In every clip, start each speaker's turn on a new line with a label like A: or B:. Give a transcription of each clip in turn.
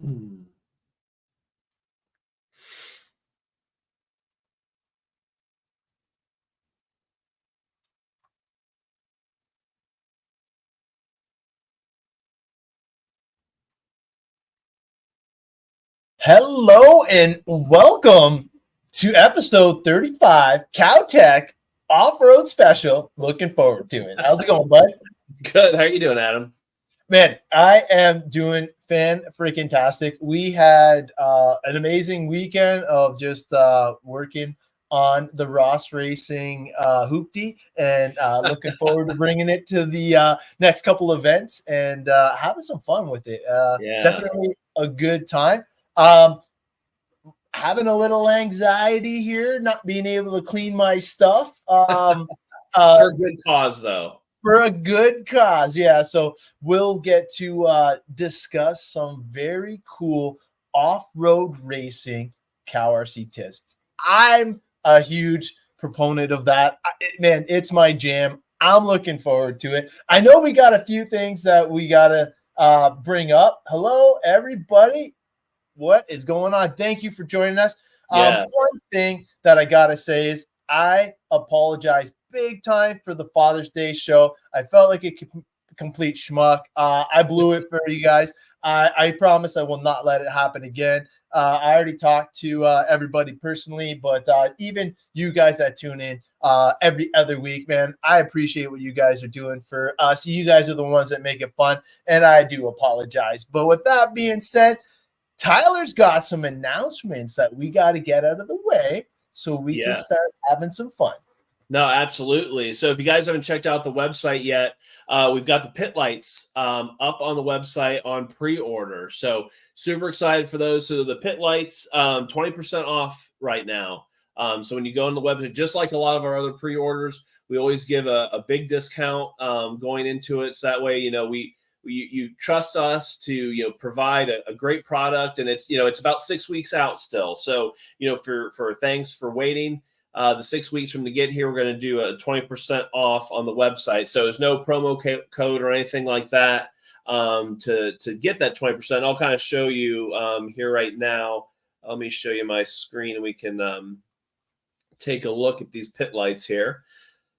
A: Hmm. Hello and welcome to episode 35, Cow Tech Off-Road Special. Looking forward to it. How's it going, bud?
B: Good. How are you doing, Adam?
A: Man, I am doing fan-freaking-tastic. We had an amazing weekend of just working on the Ross Racing hoopty and looking forward to bringing it to the next couple events and having some fun with it. Definitely a good time. Having a little anxiety here, not being able to clean my stuff.
B: For a good cause, though.
A: For a good cause, yeah. So we'll get to discuss some very cool off-road racing CowRC tips. I'm a huge proponent of that. Man, it's my jam. I'm looking forward to it. I know we got a few things that we got to bring up. Hello, everybody. What is going on? Thank you for joining us.
B: Yes.
A: One thing that I got to say is I apologize big time for the Father's Day show. I felt like a complete schmuck. I blew it for you guys. I promise I will not let it happen again. I already talked to everybody personally, but even you guys that tune in every other week, man, I appreciate what you guys are doing for us. You guys are the ones that make it fun, and I do apologize. But with that being said, Tyler's got some announcements that we got to get out of the way so we can start having some fun.
B: No, absolutely. So if you guys haven't checked out the website yet, we've got the pit lights up on the website on pre-order. So super excited for those. So the pit lights, 20% off right now. So when you go on the website, just like a lot of our other pre-orders, we always give a big discount going into it. So that way, you trust us to provide a great product, and it's about 6 weeks out still. So for thanks for waiting. The 6 weeks from to get here, we're going to do a 20% off on the website. So there's no promo code or anything like that to get that 20%. I'll kind of show you here right now. Let me show you my screen, and we can take a look at these pit lights here.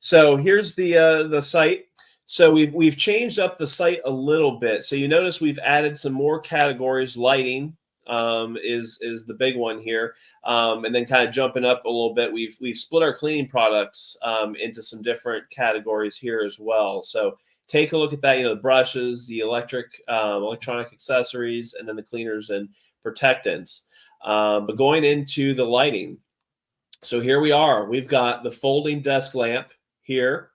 B: So here's the site. So we've changed up the site a little bit. So you notice we've added some more categories. Lighting is the big one here, and then kind of jumping up a little bit, we've split our cleaning products into some different categories here as well. So take a look at that. The brushes, the electronic accessories, and then the cleaners and protectants. But going into the lighting, so here we are. We've got the folding desk lamp here.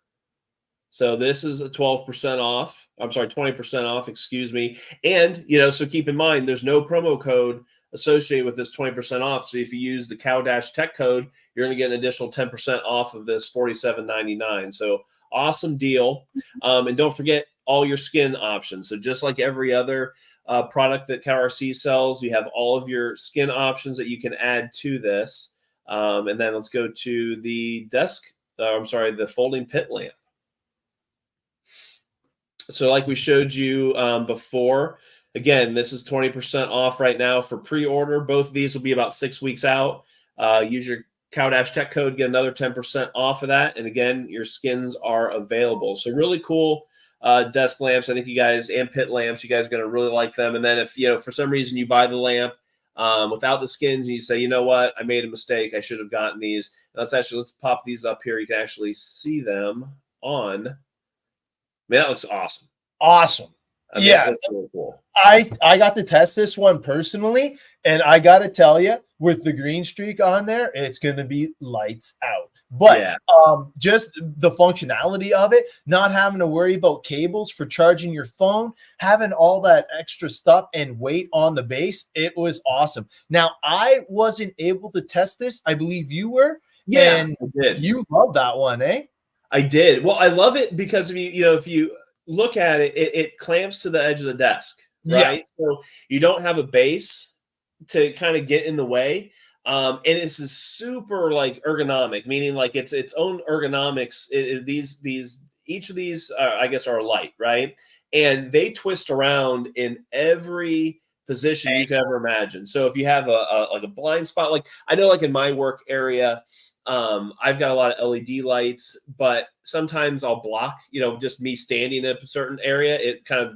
B: So this is a 12% off. I'm sorry, 20% off, excuse me. And, so keep in mind, there's no promo code associated with this 20% off. So if you use the Cow-Tech code, you're going to get an additional 10% off of this $47.99. So awesome deal. And don't forget all your skin options. So just like every other product that CowRC sells, you have all of your skin options that you can add to this. And then let's go to the the folding pit lamp. So like we showed you before, again, this is 20% off right now for pre-order. Both of these will be about 6 weeks out. Use your Cow-Tech code, get another 10% off of that. And again, your skins are available. So really cool desk lamps. I think you guys, and pit lamps, you guys are going to really like them. And then if, for some reason you buy the lamp without the skins and you say, you know what, I made a mistake, I should have gotten these. Let's pop these up here. You can actually see them on. Man, that looks awesome.
A: Awesome.
B: That's really cool.
A: I got to test this one personally, and I got to tell you, with the green streak on there, it's going to be lights out. But just the functionality of it, not having to worry about cables for charging your phone, having all that extra stuff and weight on the base, it was awesome. Now, I wasn't able to test this. I believe you were.
B: Yeah,
A: and
B: I did.
A: You love that one, eh?
B: I did. Well, I love it because if you look at it, it clamps to the edge of the desk, right? Yeah. So you don't have a base to kind of get in the way. And it's super like ergonomic, meaning like it's its own ergonomics. Each of these, I guess, are light, right? And they twist around in every position you can ever imagine. So if you have like a blind spot, like I know like in my work area, I've got a lot of LED lights, but sometimes I'll block, just me standing in a certain area, it kind of,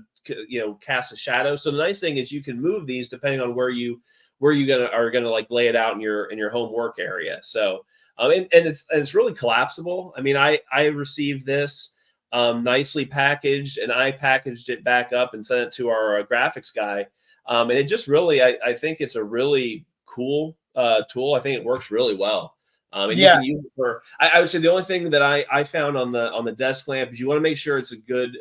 B: casts a shadow. So the nice thing is you can move these depending on where you are gonna like lay it out in your home work area. So and it's really collapsible. I mean, I received this nicely packaged, and I packaged it back up and sent it to our graphics guy. And it just really, I think it's a really cool tool. I think it works really well. And you can use it for. I would say the only thing that I found on the desk lamp is you want to make sure it's a good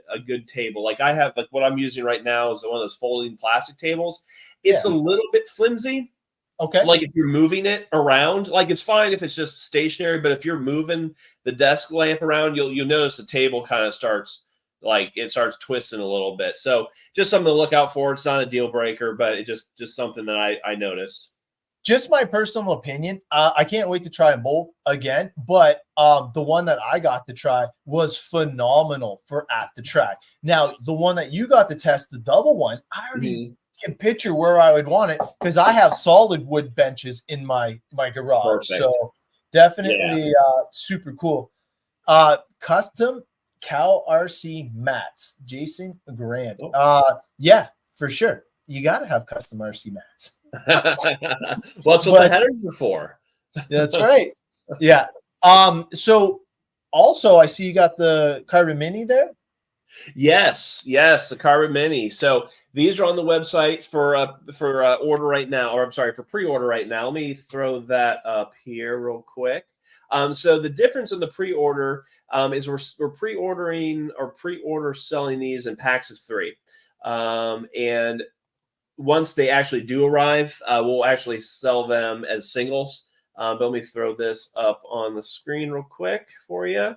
B: table. Like I have, like what I'm using right now is one of those folding plastic tables. It's a little bit flimsy.
A: Okay.
B: Like if you're moving it around, like it's fine if it's just stationary, but if you're moving the desk lamp around, you'll notice the table kind of starts twisting a little bit. So just something to look out for. It's not a deal breaker, but it just something that I noticed.
A: Just my personal opinion. I can't wait to try them both again, but the one that I got to try was phenomenal for at the track. Now, the one that you got to test, the double one, I already can picture where I would want it because I have solid wood benches in my garage.
B: Perfect.
A: So definitely super cool. Custom CowRC mats, Jason Grand. Yeah, for sure. You got to have custom RC mats.
B: Well, that's what the headers are for.
A: That's right. Yeah. So also I see you got the Carbon Mini there.
B: Yes, the Carbon Mini. So these are on the website for order right now, or I'm sorry, for pre-order right now. Let me throw that up here real quick. So the difference in the pre-order is we're pre-ordering or pre-order selling these in packs of 3. And once they actually do arrive, we'll actually sell them as singles. But let me throw this up on the screen real quick for you.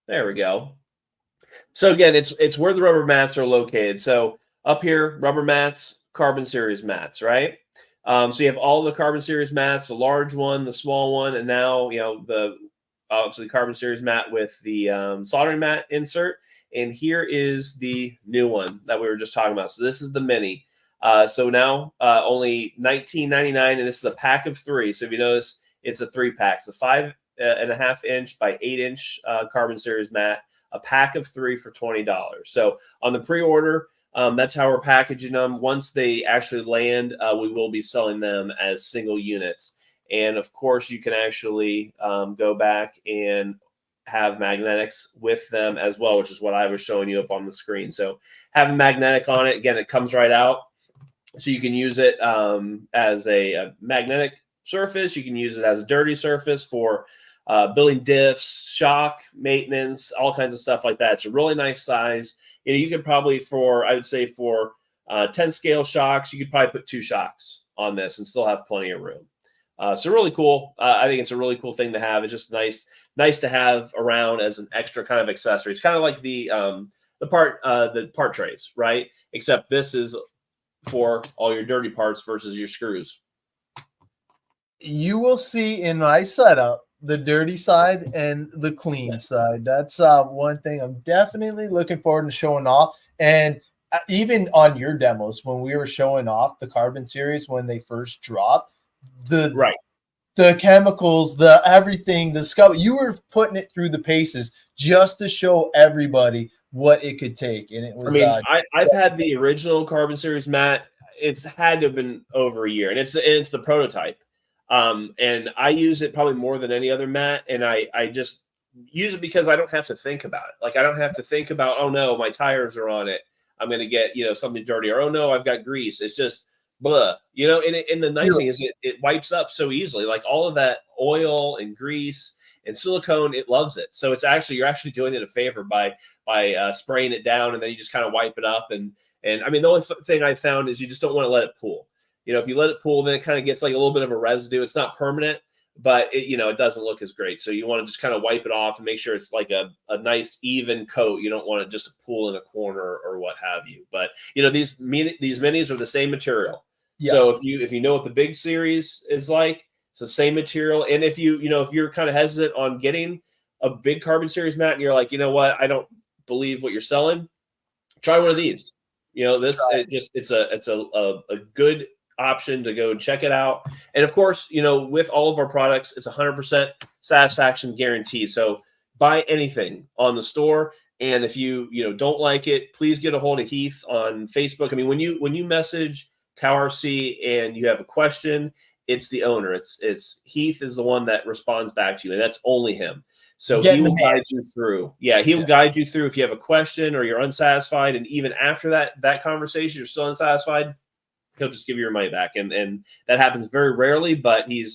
B: There we go. So again, it's where the rubber mats are located. So up here, rubber mats, Carbon Series mats, right? So you have all the Carbon Series mats, the large one, the small one, and now the Carbon Series mat with the soldering mat insert. And here is the new one that we were just talking about. So this is the Mini. So now only $19.99, and this is a pack of 3. So if you notice, it's a 3-pack. So 5.5 inch by 8 inch Carbon Series mat, a pack of 3 for $20. So on the pre-order, that's how we're packaging them. Once they actually land, we will be selling them as single units. And of course, you can actually go back and have magnetics with them as well, which is what I was showing you up on the screen. So having magnetic on it, again, it comes right out. So you can use it as a magnetic surface. You can use it as a dirty surface for building diffs, shock, maintenance, all kinds of stuff like that. It's a really nice size. You could probably, I would say for 10 scale shocks, you could probably put 2 shocks on this and still have plenty of room. So really cool. I think it's a really cool thing to have. It's just nice to have around as an extra kind of accessory. It's kind of like the part trays, right? Except this is for all your dirty parts versus your screws.
A: You will see in my setup the dirty side and the clean side. That's one thing I'm definitely looking forward to showing off. And even on your demos, when we were showing off the Carbon Series when they first dropped, the chemicals, the everything, the scuff, you were putting it through the paces just to show everybody what it could take. And it was,
B: I mean, I've had the original Carbon Series mat. It's had to have been over a year, and it's the prototype. And I use it probably more than any other mat. And I just use it because I don't have to think about it. Like I don't have to think about, oh no, my tires are on it, I'm going to get, something dirty, or, oh no, I've got grease. It's just blah, and the nice thing is it wipes up so easily. Like all of that oil and grease and silicone, it loves it. So you're actually doing it a favor by spraying it down, and then you just kind of wipe it up. And I mean, the only thing I found is you just don't want to let it pool. If you let it pool, then it kind of gets like a little bit of a residue. It's not permanent, but it doesn't look as great. So you want to just kind of wipe it off and make sure it's like a nice even coat. You don't want it just to pool in a corner or what have you. But these minis are the same material. Yeah. So if you know what the big series is like, it's the same material. And if if you're kind of hesitant on getting a big Carbon Series mat and you're like, you know what, I don't believe what you're selling, try one of these. You know, it's a good option to go check it out. And of course, you know, with all of our products, it's 100% satisfaction guarantee. So buy anything on the store. And if you don't like it, please get a hold of Heath on Facebook. I mean, when you message CowRC and you have a question, it's the owner. It's Heath is the one that responds back to you, and that's only him. So he will guide you through. Yeah, he will guide you through if you have a question or you're unsatisfied, and even after that conversation, you're still unsatisfied, he'll just give you your money back. And that happens very rarely, but he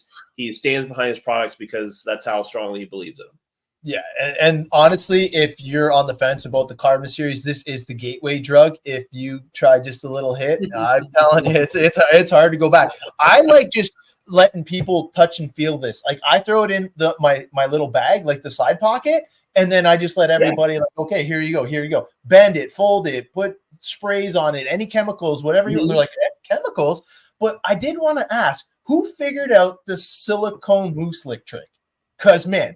B: stands behind his products because that's how strongly he believes in them.
A: Yeah, and honestly, if you're on the fence about the Carbon series, this is the gateway drug. If you try just a little hit, I'm telling you, it's hard to go back. I like just letting people touch and feel this. Like I throw it in my little bag, like the side pocket, and then I just let everybody like, okay, here you go, bend it, fold it, put sprays on it, any chemicals, whatever you like, chemicals. But I did want to ask, who figured out the silicone Moo-Slick trick? Because man,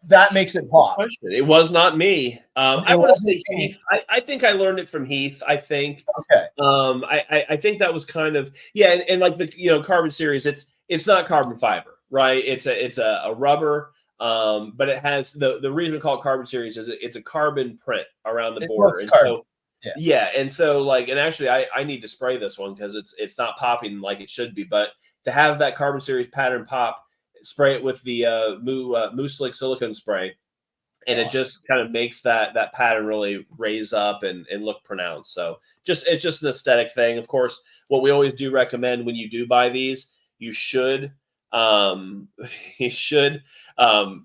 A: that makes it pop.
B: It was not me. I want to say Heath. I think I learned it from Heath. I think.
A: Okay.
B: I think that was kind of and like the Carbon series. It's not carbon fiber, right? It's a rubber. But it has the reason we call it Carbon series is it's a carbon print around the border. And so, and so like, and actually I need to spray this one because it's not popping like it should be. But to have that Carbon series pattern pop, spray it with the Moo-Slick Silicone Spray, and it just kind of makes that pattern really raise up and look pronounced. So it's just an aesthetic thing. Of course, what we always do recommend when you do buy these, you should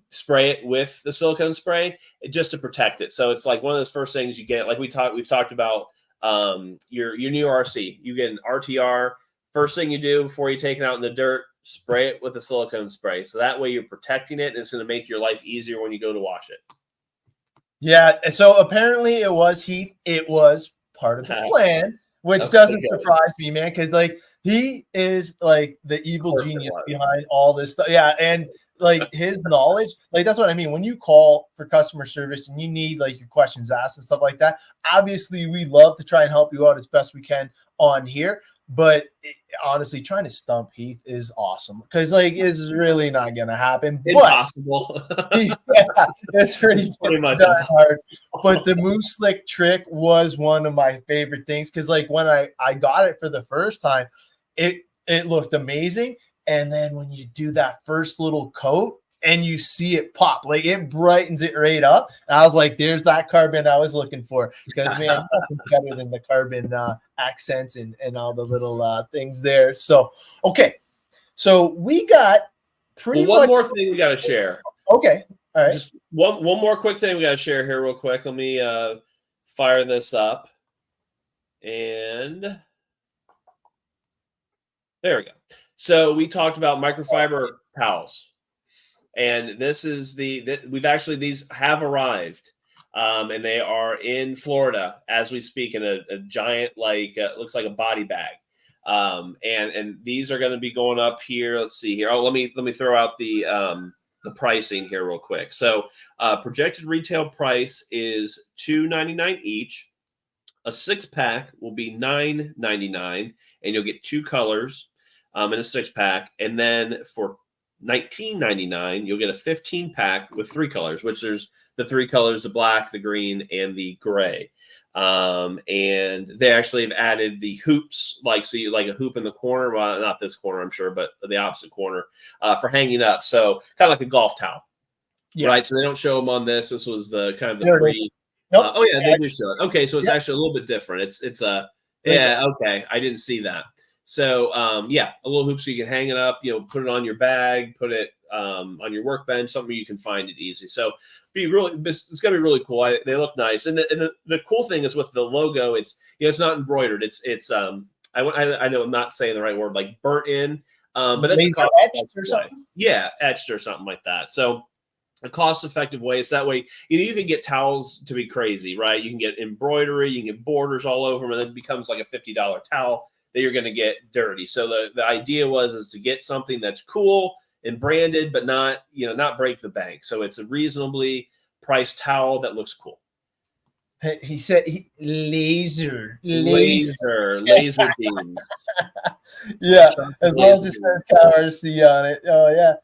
B: spray it with the silicone spray just to protect it. So it's like one of those first things you get. Like we've talked about your new RC. You get an RTR. First thing you do before you take it out in the dirt, spray it with a silicone spray. So that way you're protecting it, and it's going to make your life easier when you go to wash it. Yeah.
A: So apparently it was Heath. It was part of the plan, which doesn't surprise me, man, because like he is like the evil genius behind all this stuff. Yeah. And like his knowledge, like that's what I mean. When you call for customer service and you need like your questions asked and stuff like that, obviously we love to try and help you out as best we can on here. But honestly, trying to stump Heath is awesome because like it's really not gonna happen.
B: Impossible.
A: Yeah, it's pretty much hard. But the Moo-Slick trick was one of my favorite things because like when I got it for the first time, it looked amazing. And then when you do that first little coat and you see it pop, like it brightens it right up. And I was like, there's that carbon I was looking for. Because man, nothing's better than the carbon accents and all the little things there. So, okay. So we got pretty much.
B: One more thing we got to share.
A: Okay. All right.
B: Just one more quick thing we got to share here real quick. Let me fire this up. And there we go. So we talked about microfiber towels. And this is these have arrived, and they are in Florida as we speak in a giant, like looks like a body bag. And these are going to be going up here. Let's see here. Oh, let me throw out the pricing here real quick. So projected retail price is $2.99 each. A 6-pack will be $9.99, and you'll get 2 colors in a 6-pack. And then for $19.99, you'll get a 15-pack with 3 colors, which there's the 3 colors: the black, the green, and the gray. And they actually have added the hoops, like so you like a hoop in the corner, well, not this corner, I'm sure, but the opposite corner for hanging up. So kind of like a golf towel, right? So they don't show them on this. This was the kind of the pre.
A: Nope.
B: Oh yeah, they do show it. Okay, so it's actually a little bit different. It's a okay. I didn't see that. So a little hoop so you can hang it up, put it on your bag, put it on your workbench, something you can find it easy. So it's gonna be really cool. They look nice, and the cool thing is with the logo, it's not embroidered. It's I know I'm not saying the right word, like burnt in, but that's
A: etched or something.
B: Yeah, etched or something like that. So a cost-effective way. So that way, you can get towels to be crazy, right? You can get embroidery, you can get borders all over them, and then it becomes like a $50 towel that you're going to get dirty. So the idea is to get something that's cool and branded, but not break the bank. So it's a reasonably priced towel that looks cool.
A: He said laser
B: beams.
A: Yeah, as long as it says CowRC on it. Oh yeah,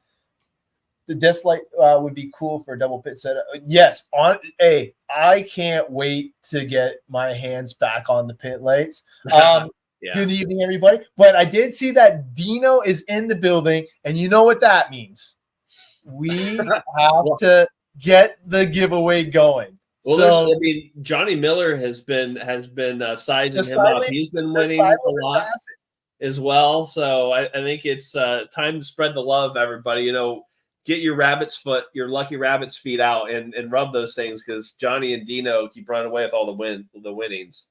A: the desk light would be cool for a double pit setup. Yes, I can't wait to get my hands back on the pit lights.
B: Yeah.
A: Good evening, everybody. But I did see that Dino is in the building, and you know what that means. We have to get the giveaway going.
B: Well,
A: so,
B: I mean, Johnny Miller has been sizing him up. He's been winning a lot as well. So I think it's time to spread the love, everybody. You know, get your lucky rabbit's feet out and rub those things, because Johnny and Dino keep running away with all the winnings.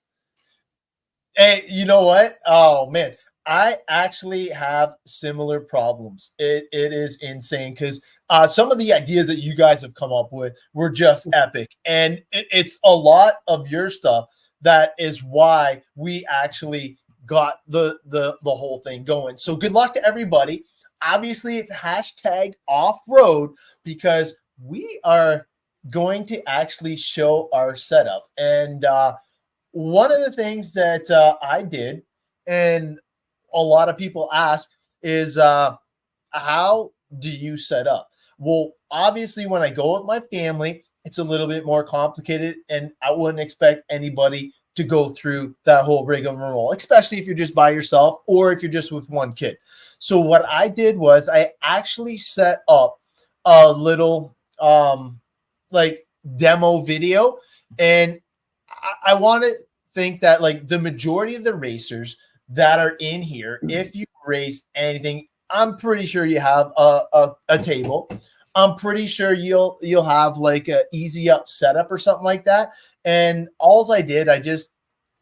A: Hey, you know what? Oh man, I actually have similar problems. It is insane, because some of the ideas that you guys have come up with were just epic, and it's a lot of your stuff that is why we actually got the whole thing going. So good luck to everybody. Obviously, it's hashtag off-road, because we are going to actually show our setup. And one of the things that I did, and a lot of people ask, is how do you set up? Well, obviously, when I go with my family, it's a little bit more complicated, and I wouldn't expect anybody to go through that whole rigmarole, especially if you're just by yourself or if you're just with one kid. So what I did was I actually set up a little like demo video, and I want to think that like the majority of the racers that are in here, if you race anything, I'm pretty sure you have a table. I'm pretty sure you'll have like a easy up setup or something like that. And I just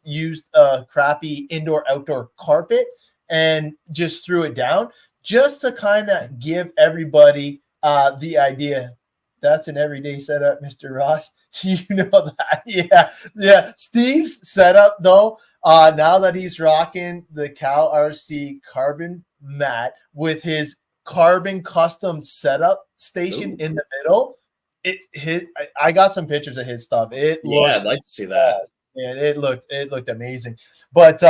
A: used a crappy indoor-outdoor carpet and just threw it down just to kind of give everybody the idea. That's an everyday setup, Mr. Ross. You know that. Yeah. Steve's setup, though, now that he's rocking the CowRC carbon mat with his carbon custom setup station in the middle, I got some pictures of his stuff. I'd like to see that. And it looked amazing. But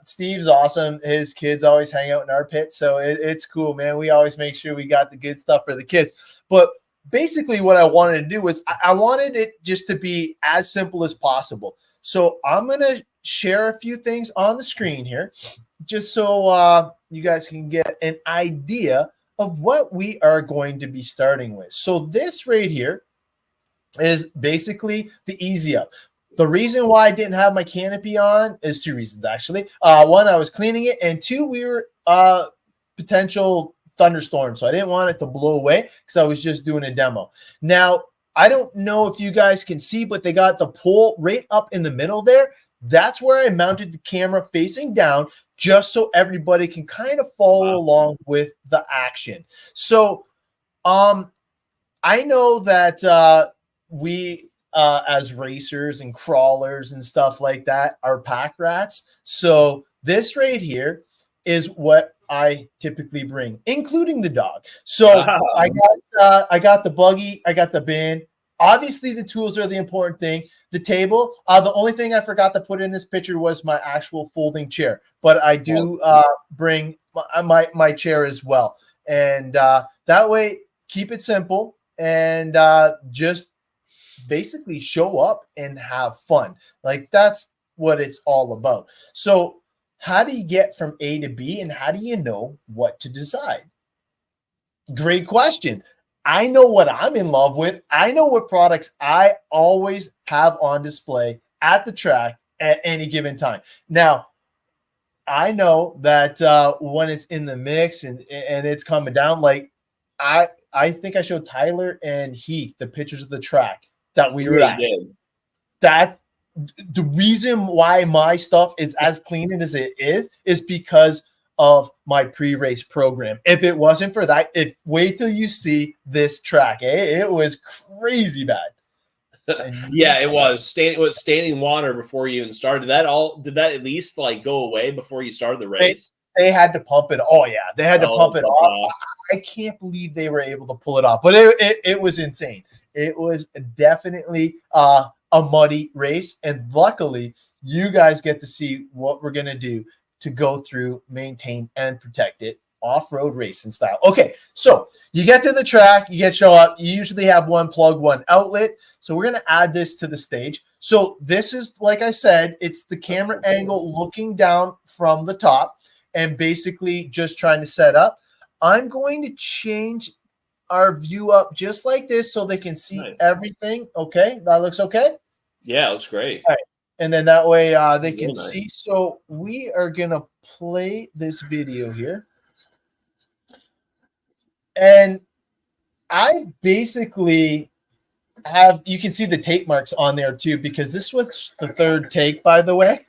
A: Steve's awesome. His kids always hang out in our pit, so it's cool, man. We always make sure we got the good stuff for the kids. But basically what I wanted to do was I wanted it just to be as simple as possible. So I'm going to share a few things on the screen here just so you guys can get an idea of what we are going to be starting with. So this right here is basically the easy up. The reason why I didn't have my canopy on is two reasons, actually. One, I was cleaning it, and two, we were potential thunderstorm, so I didn't want it to blow away because I was just doing a demo. Now, I don't know if you guys can see, but they got the pole right up in the middle there. That's where I mounted the camera facing down, just so everybody can kind of follow along with the action. So I know that we as racers and crawlers and stuff like that are pack rats. So this right here is what I typically bring, including the dog. So I got the buggy, I got the bin. Obviously, the tools are the important thing. The table. The only thing I forgot to put in this picture was my actual folding chair, but I do bring my chair as well. And that way, keep it simple and just basically show up and have fun. Like that's what it's all about. So how do you get from A to B, and how do you know what to decide? Great question. I know what I'm in love with. I know what products I always have on display at the track at any given time. Now, I know that when it's in the mix and it's coming down, like I think I showed Tyler and Heath the pictures of the track that we were at. That the reason why my stuff is as clean as it is because of my pre-race program. If it wasn't for that, wait till you see this track. It was crazy bad.
B: Yeah, it was standing water before you even started. Did that at least like go away before you started the race?
A: They had to pump it. Oh yeah, they had to pump it off. I can't believe they were able to pull it off, but it was insane. It was definitely a a muddy race. And luckily, you guys get to see what we're going to do to go through, maintain, and protect it off-road racing style. Okay, so you get to the track, you show up, you usually have one plug, one outlet. So we're going to add this to the stage. So this is, like I said, it's the camera angle looking down from the top and basically just trying to set up. I'm going to change our view up just like this so they can see everything. Okay, that looks okay?
B: Yeah, it looks great.
A: All right. And then that way they can see. So we are going to play this video here. And I basically have, you can see the tape marks on there too, because this was the third take, by the way.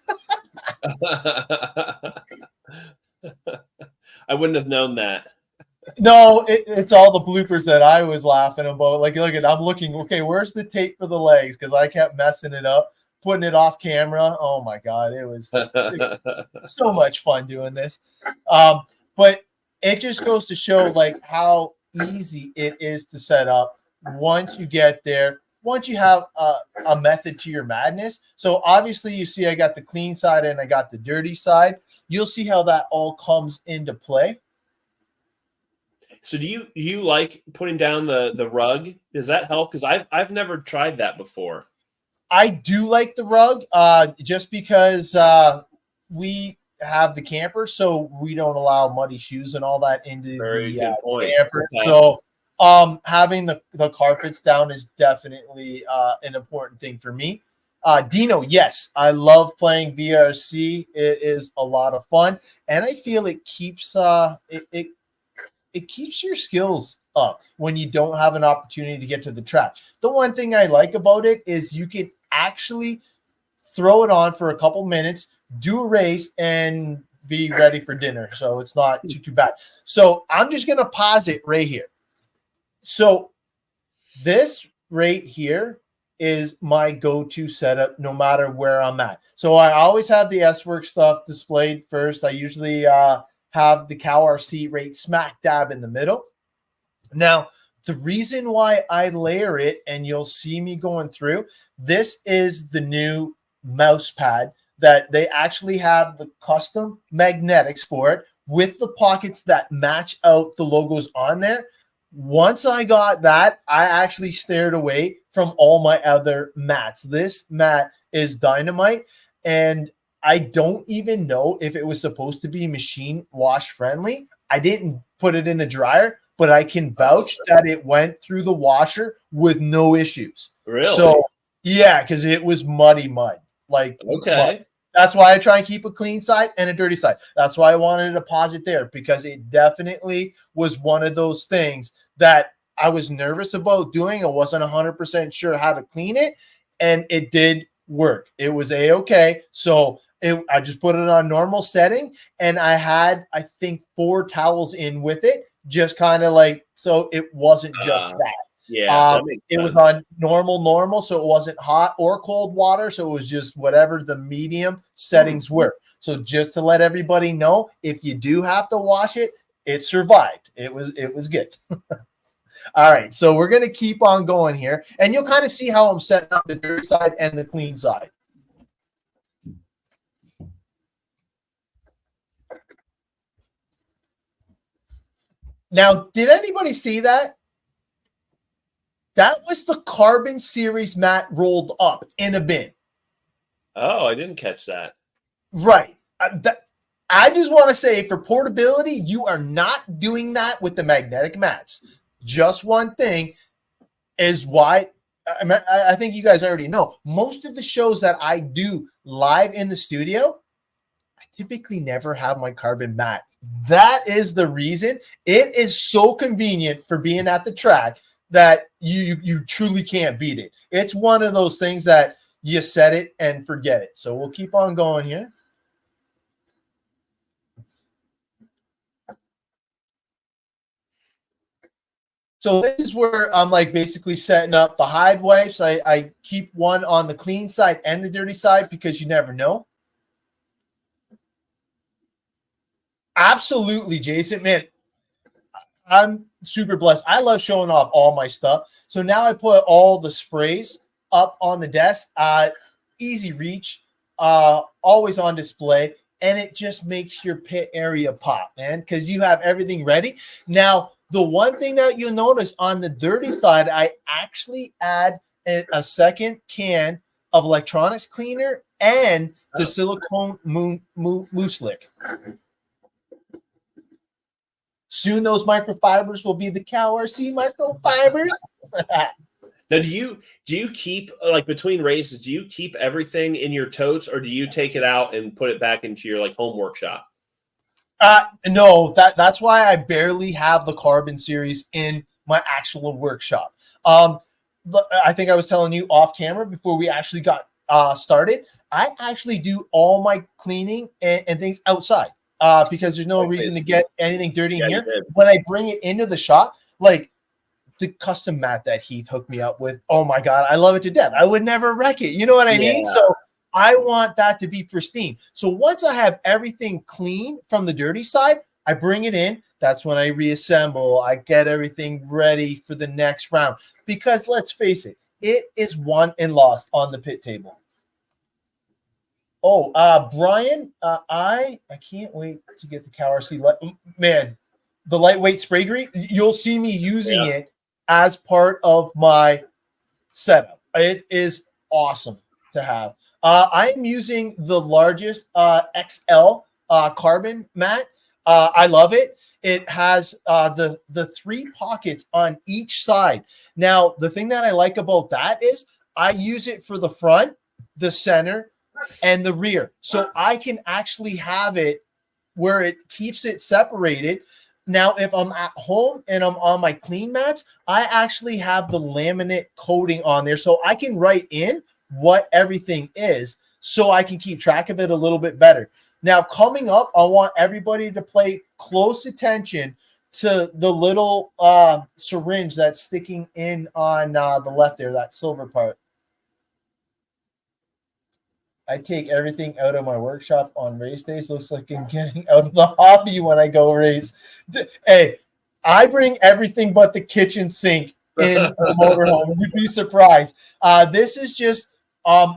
B: I wouldn't have known that.
A: No, it's all the bloopers that I was laughing about. Like, look at, I'm looking, okay, where's the tape for the legs? Because I kept messing it up, putting it off camera. Oh my God, it was so much fun doing this. But it just goes to show like how easy it is to set up once you get there, once you have a method to your madness. So obviously you see I got the clean side and I got the dirty side. You'll see how that all comes into play.
B: So do you like putting down the rug? Does that help? Because I've never tried that before.
A: I do like the rug just because we have the camper, so we don't allow muddy shoes and all that into the camper. Okay. So having the carpets down is definitely an important thing for me. Dino, yes, I love playing VRC. It is a lot of fun, and I feel it keeps it keeps your skills up when you don't have an opportunity to get to the track. The one thing I like about it is you can actually throw it on for a couple minutes, do a race, and be ready for dinner. So it's not too bad. So I'm just going to pause it right here. So this right here is my go-to setup no matter where I'm at. So I always have the S-Work stuff displayed first. I usually have the CowRC right smack dab in the middle. Now, the reason why I layer it, and you'll see me going through, this is the new mouse pad that they actually have the custom magnetics for it with the pockets that match out the logos on there. Once I got that, I actually stared away from all my other mats. This mat is dynamite, and I don't even know if it was supposed to be machine wash friendly. I didn't put it in the dryer, but I can vouch that it went through the washer with no issues.
B: Really?
A: So yeah, because it was muddy mud. Like,
B: okay.
A: Mud. That's why I try and keep a clean side and a dirty side. That's why I wanted to pause it there, because it definitely was one of those things that I was nervous about doing. I wasn't 100% sure how to clean it, and it did work. It was a-okay. So I just put it on normal setting, and I had, I think, 4 towels in with it, just kind of like, so it wasn't just that.
B: Yeah,
A: it was on normal, so it wasn't hot or cold water, so it was just whatever the medium settings were. So just to let everybody know, if you do have to wash it, it survived. It was good. All right, so we're gonna keep on going here, and you'll kind of see how I'm setting up the dirty side and the clean side. Now, did anybody see that? That was the Carbon Series mat rolled up in a bin.
B: Oh, I didn't catch that.
A: Right. I just want to say, for portability, you are not doing that with the magnetic mats. Just one thing is why, I think you guys already know, most of the shows that I do live in the studio, I typically never have my carbon mat. That is the reason. It is so convenient for being at the track that you truly can't beat it. It's one of those things that you set it and forget it. So we'll keep on going here. So this is where I'm like basically setting up the hide wipes. I keep one on the clean side and the dirty side because you never know. Absolutely, Jason, man. I'm super blessed. I love showing off all my stuff. So now I put all the sprays up on the desk, easy reach, always on display, and it just makes your pit area pop, man, because you have everything ready. Now, the one thing that you'll notice on the dirty side, I actually add a second can of electronics cleaner and the silicone Moo-Slick. Soon those microfibers will be the CowRC microfibers.
B: Now, do you keep, like, between races, do you keep everything in your totes, or do you take it out and put it back into your, like, home workshop?
A: No, that's why I barely have the Carbon series in my actual workshop. I think I was telling you off camera before we actually got started. I actually do all my cleaning and things outside because there's no reason to get anything dirty in here. When I bring it into the shop, like the custom mat that Heath hooked me up with, oh my God, I love it to death. I would never wreck it. You know what I mean? So I want that to be pristine. So once I have everything clean from the dirty side, I bring it in. That's when I reassemble. I get everything ready for the next round. Because let's face it, it is won and lost on the pit table. Oh, Brian, I can't wait to get the CowRC. Man, the lightweight spray grease, you'll see me using it as part of my setup. It is awesome to have. I am using the largest XL carbon mat. I love it. It has the 3 pockets on each side. Now, the thing that I like about that is I use it for the front, the center, and the rear. So I can actually have it where it keeps it separated. Now, if I'm at home and I'm on my clean mats, I actually have the laminate coating on there. So I can write in what everything is so I can keep track of it a little bit better. Now, coming up, I want everybody to pay close attention to the little syringe that's sticking in on the left there, that silver part. I take everything out of my workshop on race days. Looks like I'm getting out of the hobby when I go race. Hey, I bring everything but the kitchen sink in the motorhome. You'd be surprised. This is just a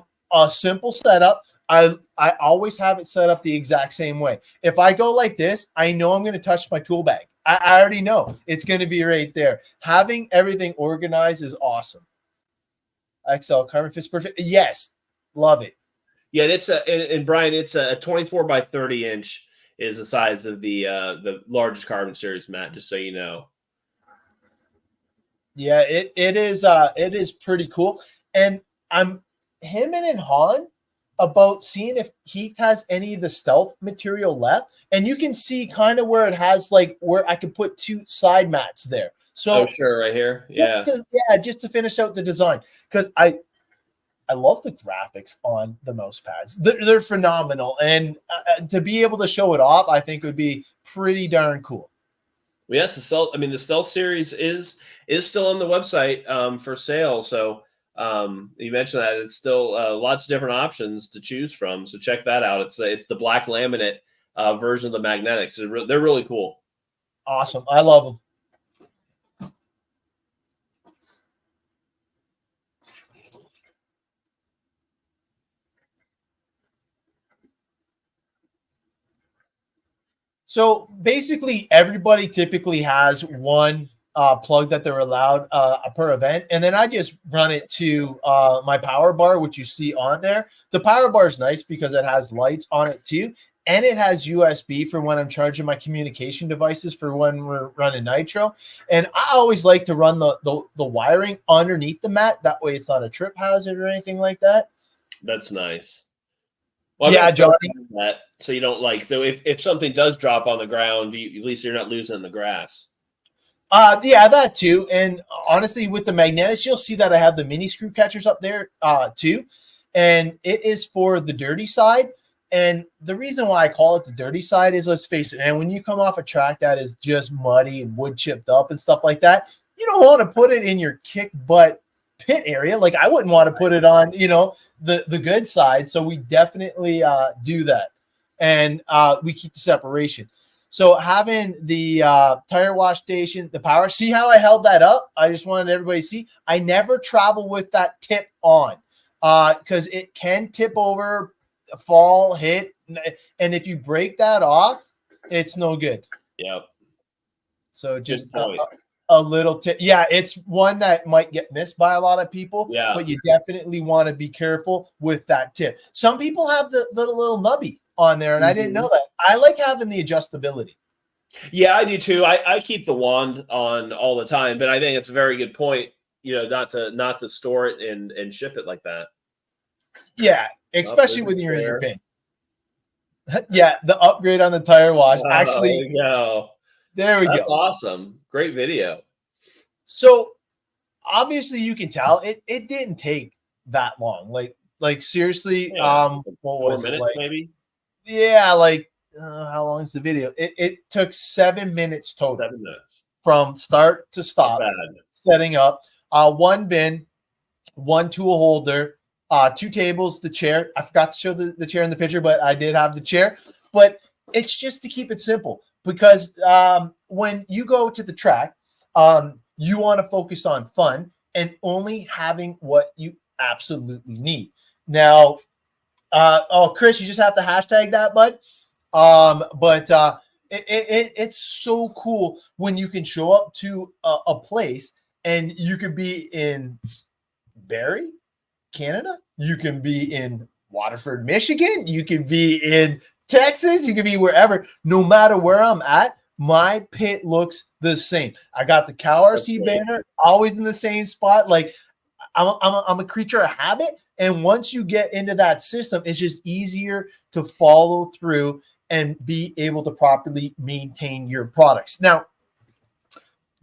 A: simple setup. I always have it set up the exact same way. If I go like this, I know I'm going to touch my tool bag. I already know it's going to be right there. Having everything organized is awesome. XL carbon fits perfect. Yes, love it.
B: Yeah, it's and Brian, it's a 24 by 30 inch is the size of the largest carbon series mat, just so you know.
A: Yeah, it is pretty cool. And I'm hemming and hawing about seeing if he has any of the stealth material left. And you can see kind of where it has, like, where I could put 2 side mats there. So
B: sure, right here. Yeah.
A: Just to finish out the design. Because I love the graphics on the mouse pads. They're phenomenal. And to be able to show it off, I think would be pretty darn cool.
B: Well, yes, the Stealth series is still on the website for sale. So you mentioned that it's still lots of different options to choose from. So check that out. It's the black laminate version of the magnetics. They're really cool.
A: Awesome. I love them. So basically, everybody typically has one plug that they're allowed per event. And then I just run it to my power bar, which you see on there. The power bar is nice because it has lights on it too. And it has USB for when I'm charging my communication devices for when we're running nitro. And I always like to run the wiring underneath the mat. That way it's not a trip hazard or anything like that.
B: That's nice. Well,
A: yeah, Johnny.
B: That, so you don't so if something does drop on the ground, at least you're not losing in the grass.
A: Yeah, that too. And honestly, with the magnetics, you'll see that I have the mini screw catchers up there too. And it is for the dirty side. And the reason why I call it the dirty side is, let's face it, man, when you come off a track that is just muddy and wood chipped up and stuff like that, you don't want to put it in your kick butt pit area. Like, I wouldn't want to put it on, the good side. So we definitely do that. And we keep the separation. So having the tire wash station, the power, see how I held that up? I just wanted everybody to see. I never travel with that tip on because it can tip over, fall, hit. And if you break that off, it's no good.
B: Yep.
A: So just a little tip. Yeah, it's one that might get missed by a lot of people, but you definitely want to be careful with that tip. Some people have the little nubby on there, and I didn't know that. I like having the adjustability.
B: Yeah, I do too. I keep the wand on all the time, but I think it's a very good point, not to store it and ship it like that.
A: Yeah, especially when you're in your bin. Yeah, the upgrade on the tire wash. Actually, there we go.
B: That's awesome. Great video.
A: So obviously you can tell it didn't take that long. Like seriously, what was
B: 4 minutes
A: it?
B: Maybe?
A: Yeah, how long is the video? It took 7 minutes total.
B: 7 minutes.
A: From start to stop. Setting up. One bin, one tool holder, 2 tables, the chair. I forgot to show the chair in the picture, but I did have the chair. But it's just to keep it simple because when you go to the track, you want to focus on fun and only having what you absolutely need. Now, Chris, you just have to hashtag that, bud. It's so cool when you can show up to a place and you could be in Barrie, Canada. You can be in Waterford, Michigan. You can be in Texas. You can be wherever. No matter where I'm at, my pit looks the same. I got the CowRC banner always in the same spot. Like I'm a creature of habit. And once you get into that system, it's just easier to follow through and be able to properly maintain your products. Now,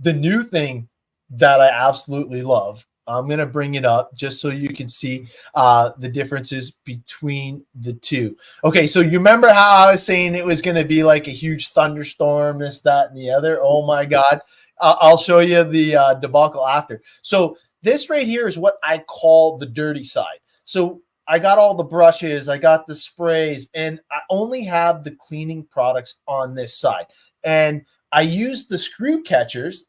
A: the new thing that I absolutely love, I'm going to bring it up just so you can see the differences between the two. Okay, so you remember how I was saying it was going to be like a huge thunderstorm, this, that, and the other? Oh, my God. I'll show you the debacle after. So this right here is what I call the dirty side. So I got all the brushes, I got the sprays, and I only have the cleaning products on this side. And I use the screw catchers.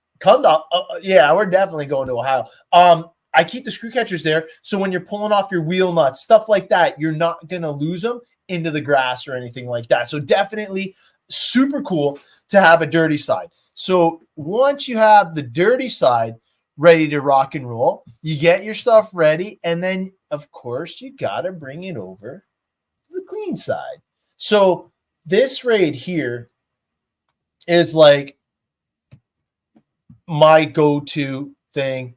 A: Yeah, we're definitely going to Ohio. I keep the screw catchers there, so when you're pulling off your wheel nuts, stuff like that, you're not going to lose them into the grass or anything like that. So definitely super cool to have a dirty side. So once you have the dirty side ready to rock and roll, you get your stuff ready, and then, of course, you got to bring it over to the clean side. So this right here is like my go-to thing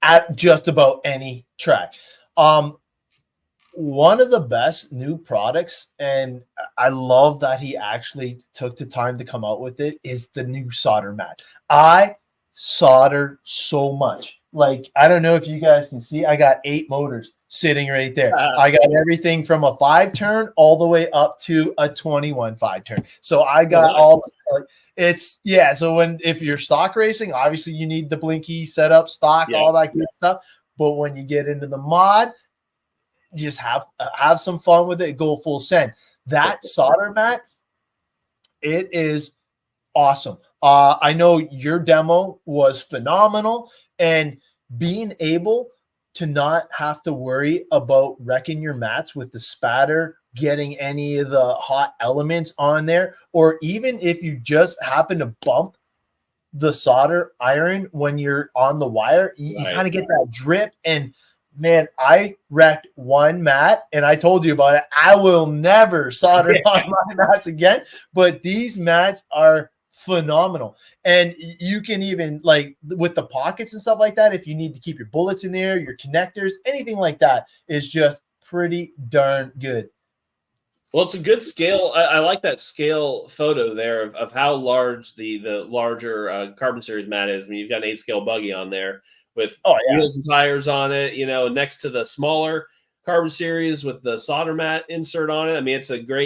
A: at just about any track. One of the best new products, and I love that he actually took the time to come out with it, is the new solder mat. I solder so much. Like, I don't know if you guys can see, I got 8 motors sitting right there. I got everything from a 5-turn all the way up to a 21 5-turn. So I got all the, so if you're stock racing, obviously you need the blinky setup, stock, all that good stuff. But when you get into the mod, just have some fun with it, go full send. That solder mat, it is awesome. I know your demo was phenomenal, and being able to not have to worry about wrecking your mats with the spatter, getting any of the hot elements on there, or even if you just happen to bump the solder iron when you're on the wire, you kind of get that drip. And man, I wrecked one mat, and I told you about it. I will never solder on my mats again, but these mats are phenomenal. And you can even, like, with the pockets and stuff like that, if you need to keep your bullets in there, your connectors, anything like that, is just pretty darn good.
B: Well, it's a good scale. I like that scale photo there of how large the larger Carbon Series mat is. I mean, you've got an 8-scale buggy on there with wheels and tires on it, next to the smaller Carbon Series with the solder mat insert on it. I mean,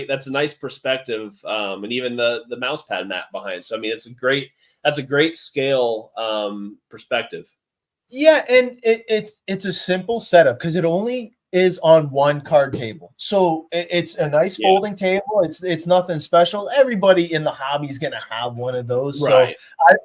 B: that's a nice perspective, and even the mouse pad mat behind. So I mean, that's a great scale perspective.
A: Yeah, and it's a simple setup because it only is on one card table. So it's a nice folding table. It's nothing special. Everybody in the hobby is going to have one of those.
B: Right.
A: So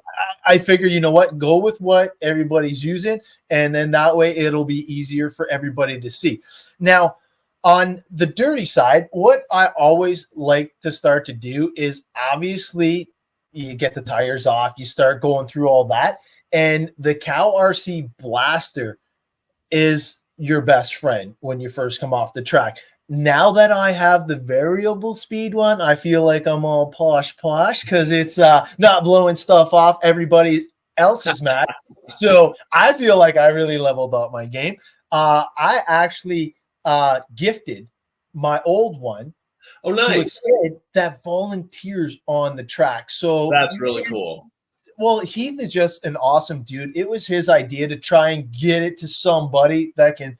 A: I figure, you know what, go with what everybody's using. And then that way it'll be easier for everybody to see. Now, on the dirty side, what I always like to start to do is obviously you get the tires off, you start going through all that. And the CowRC Blaster is your best friend when you first come off the track. Now that I have the variable speed one, I feel like I'm all posh because it's not blowing stuff off everybody else's mat. So I feel like I really leveled up my game. I actually gifted my old one
B: to a
A: kid that volunteers on the track. So
B: that's really cool.
A: Well, Heath is just an awesome dude. It was his idea to try and get it to somebody that can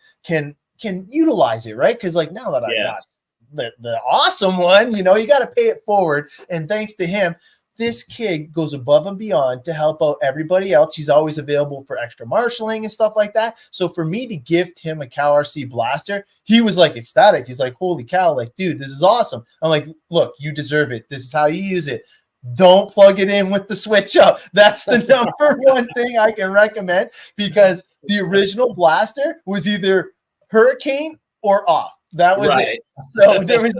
A: utilize it, right? Because like now that I got the awesome one, you know, you got to pay it forward. And thanks to him, this kid goes above and beyond to help out everybody else. He's always available for extra marshalling and stuff like that. So for me to gift him a CowRC Blaster, he was like ecstatic. He's like, holy cow, like, dude, this is awesome. I'm like, look, you deserve it. This is how you use it. Don't plug it in with the switch up. That's the number one thing I can recommend, because the original Blaster was either hurricane or off. That was it. So there was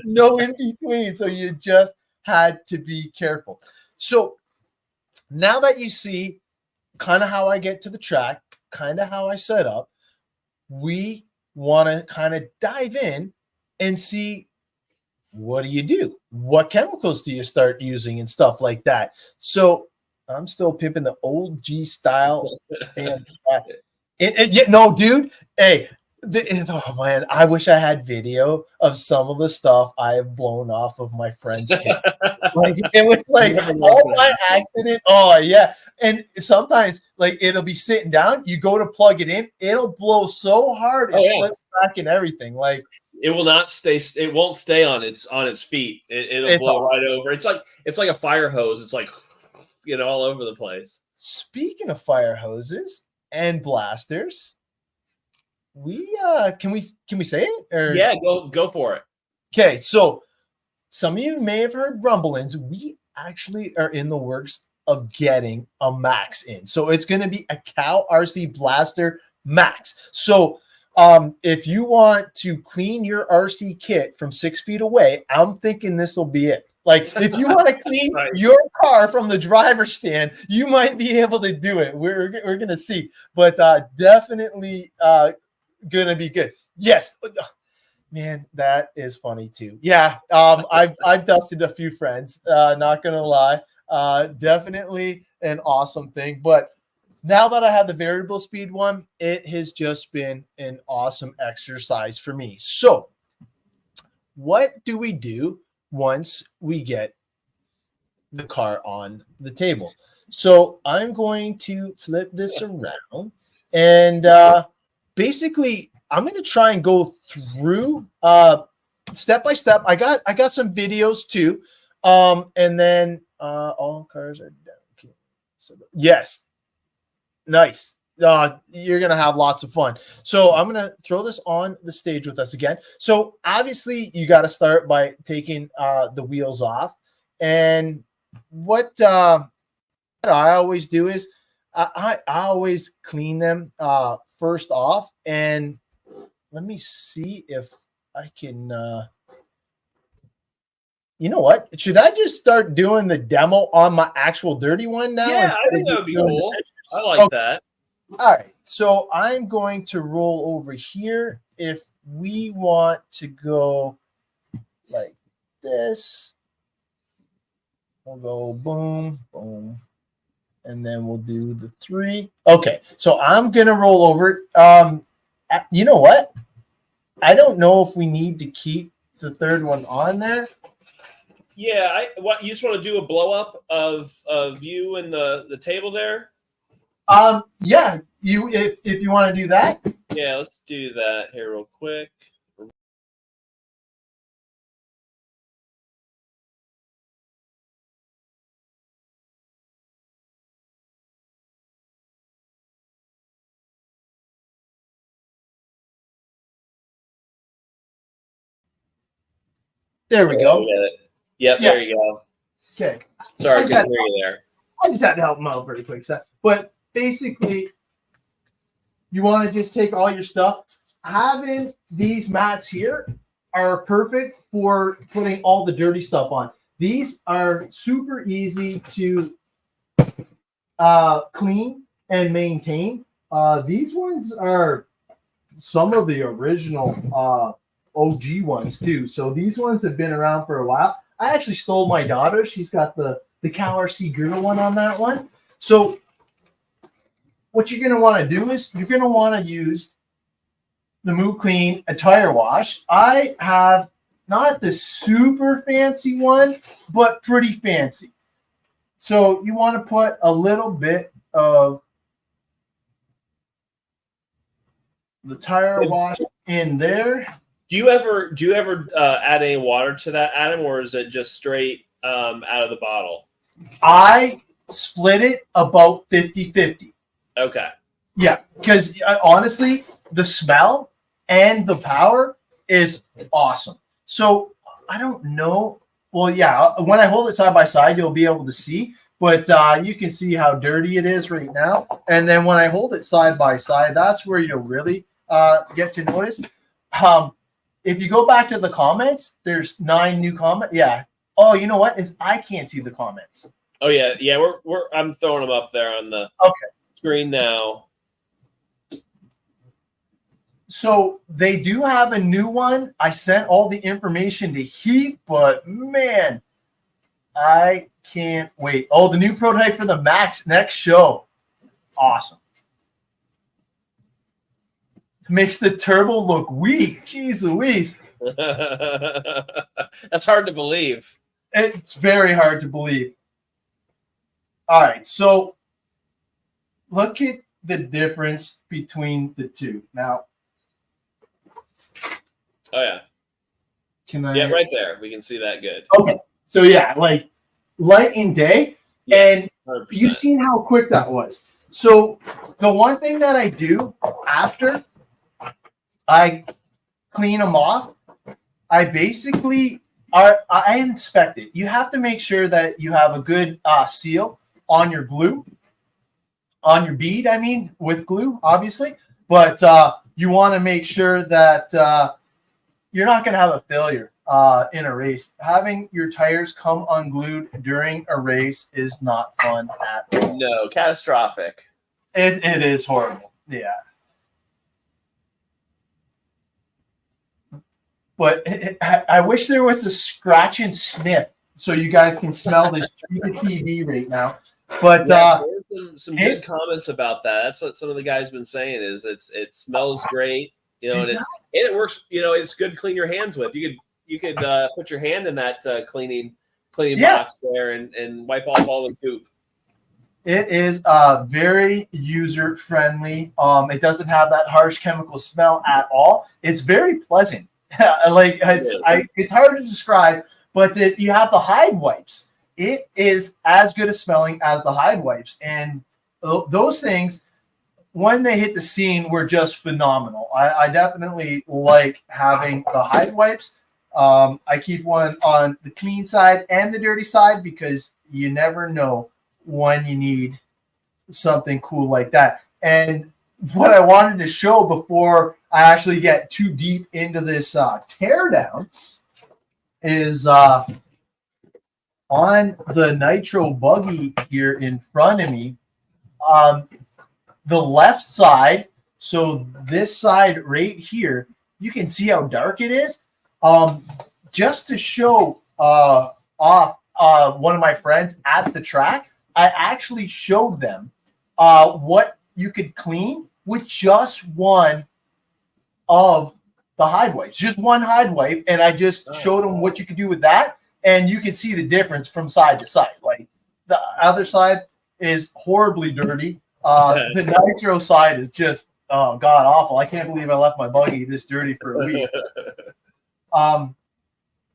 A: no in between. So you just had to be careful. So now that you see kind of how I get to the track, kind of how I set up, we want to kind of dive in and see, what do? What chemicals do you start using and stuff like that? So I'm still pimping the old G style. No, dude. Hey, oh man, I wish I had video of some of the stuff I have blown off of my friend's pit. Like it was like all by accident. Oh yeah. And sometimes like it'll be sitting down, you go to plug it in, it'll blow so hard it flips back and everything. Like
B: it will not stay. It won't stay on its feet. It'll blow right over. It's like a fire hose. It's like, you know, all over the place.
A: Speaking of fire hoses and blasters, we can we say it? Or?
B: Yeah, go for it.
A: Okay, so some of you may have heard rumblings. We actually are in the works of getting a Max in. So it's going to be a CowRC Blaster Max. So if you want to clean your RC kit from 6 feet away, I'm thinking this will be it. Like if you want to clean your car from the driver's stand, you might be able to do it. We're going to see, but definitely going to be good. Yes. Man, that is funny too. Yeah. I've dusted a few friends, not going to lie. Definitely an awesome thing, but now that I have the variable speed one, it has just been an awesome exercise for me. So what do we do once we get the car on the table? So I'm going to flip this around and basically I'm going to try and go through step by step. I got some videos too. And then all cars are down. Okay. So yes. Nice. You're going to have lots of fun. So I'm going to throw this on the stage with us again. So obviously you got to start by taking the wheels off. And what I always do is I always clean them first off. And let me see if I can, you know what? Should I just start doing the demo on my actual dirty one now?
B: Yeah, I think that would be cool. I like that.
A: All right. So I'm going to roll over here. If we want to go like this, we'll go boom, boom. And then we'll do the 3. Okay. So I'm going to roll over. You know what? I don't know if we need to keep the third one on there.
B: Yeah, you just want to do a blow up of you and the table there?
A: Yeah, if you want to do that.
B: Yeah, let's do that here real quick.
A: There we go.
B: Yep,
A: Yeah.
B: there you go.
A: Okay.
B: Sorry, I couldn't hear you there.
A: I just had to help him out very quick. But basically, you want to just take all your stuff. Having these mats here are perfect for putting all the dirty stuff on. These are super easy to clean and maintain. These ones are some of the original OG ones too. So these ones have been around for a while. I actually stole my daughter. She's got the CowRC Girl one on that one. So what you're going to want to do is you're going to want to use the Moo-Clean a Tire Wash. I have not the super fancy one, but pretty fancy. So you want to put a little bit of the tire wash in there.
B: Do you ever add any water to that, Adam, or is it just straight out of the bottle?
A: I split it about 50-50.
B: Okay.
A: Yeah, because honestly, the smell and the power is awesome. So I don't know. Well, yeah, when I hold it side by side, you'll be able to see. But you can see how dirty it is right now. And then when I hold it side by side, that's where you'll really get to notice. If you go back to the comments, there's 9 new comments. Yeah. Oh, you know what? I can't see the comments.
B: Oh yeah, I'm throwing them up there on the screen now.
A: So they do have a new one. I sent all the information to Heath, but man, I can't wait. Oh, the new prototype for the Max next show. Awesome. Makes the turbo look weak. Jeez Louise.
B: That's hard to believe.
A: It's very hard to believe. All right, so look at the difference between the two. Now,
B: oh yeah.
A: Can I?
B: Yeah, right there. We can see that good.
A: Okay, so yeah, like light and day,
B: Yes,
A: and
B: 100%.
A: you've seen how quick that was. So the one thing that I do after I clean them off, I basically I inspect it. You have to make sure that you have a good seal on your glue, on your bead. I mean, with glue, obviously, but you want to make sure that you're not going to have a failure in a race. Having your tires come unglued during a race is not fun at all.
B: No, catastrophic.
A: It is horrible. Yeah. But I wish there was a scratch and sniff so you guys can smell this through the TV right now. But
B: there's some good comments about that. That's what some of the guys have been saying is it smells great, and it works. It's good to clean your hands with. You could put your hand in that cleaning box there and wipe off all the goop.
A: It is very user friendly. It doesn't have that harsh chemical smell at all. It's very pleasant. It's hard to describe, but if you have the Hide Wipes, it is as good a smelling as the Hide Wipes. And those things, when they hit the scene, were just phenomenal. I definitely like having the Hide Wipes. I keep one on the clean side and the dirty side because you never know when you need something cool like that. And what I wanted to show before I actually get too deep into this teardown is on the Nitro buggy here in front of me, the left side, so this side right here, you can see how dark it is. Just to show off one of my friends at the track, I actually showed them what you could clean with just one of the Hide Wipes, just one Hide Wipe, and I just showed them what you could do with that, and you can see the difference from side to side. Like the other side is horribly dirty. The Nitro side is just god awful. I can't believe I left my buggy this dirty for a week.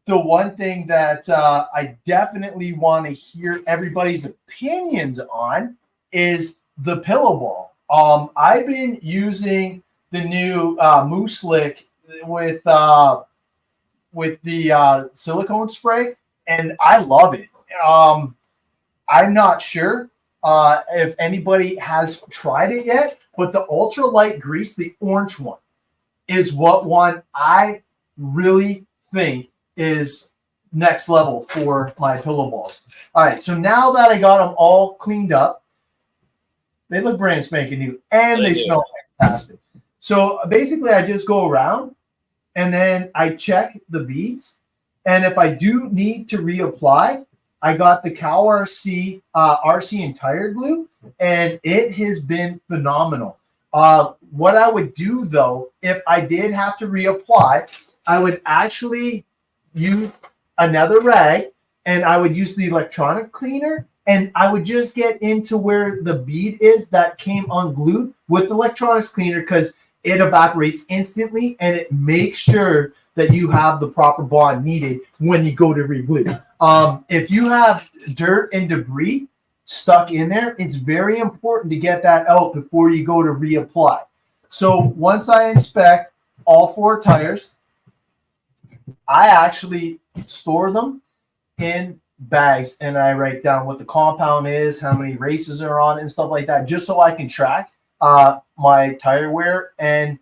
A: The one thing that I definitely want to hear everybody's opinions on is the pillow ball. I've been using the new Moo-Slick with with the silicone spray, and I love it. I'm not sure if anybody has tried it yet, but the ultralight grease, the orange one, is one I really think is next level for my pillow balls. All right, so now that I got them all cleaned up, they look brand spanking new, and they smell fantastic. So basically, I just go around, and then I check the beads, and if I do need to reapply, I got the CowRC RC and Tire glue, and it has been phenomenal. What I would do, though, if I did have to reapply, I would actually use another rag, and I would use the electronic cleaner, and I would just get into where the bead is that came unglued with the electronics cleaner, because it evaporates instantly, and it makes sure that you have the proper bond needed when you go to reglue. If you have dirt and debris stuck in there, it's very important to get that out before you go to reapply. So once I inspect all 4 tires, I actually store them in bags, and I write down what the compound is, how many races are on it, and stuff like that, just so I can track my tire wear, and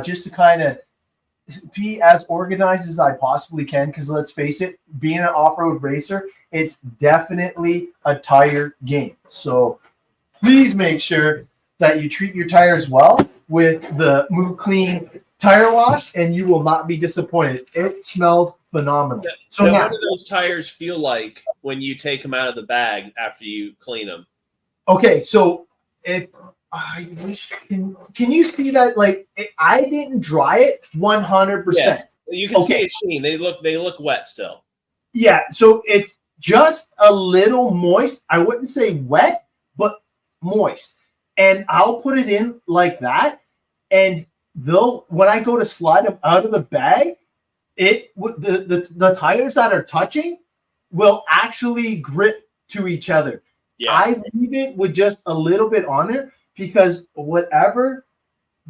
A: just to kind of be as organized as I possibly can, because let's face it, being an off-road racer, it's definitely a tire game. So please make sure that you treat your tires well with the Moo-Clean Tire Wash, and you will not be disappointed. It smells phenomenal. So now,
B: what do those tires feel like when you take them out of the bag after you clean them?
A: Okay, so if I wish, can you see that? Like, I didn't dry it 100%.
B: Yeah, you can see a sheen. They look wet still.
A: Yeah, so it's just a little moist. I wouldn't say wet, but moist. And I'll put it in like that, and when I go to slide them out of the bag, the tires that are touching will actually grip to each other. Yeah. I leave it with just a little bit on there, because whatever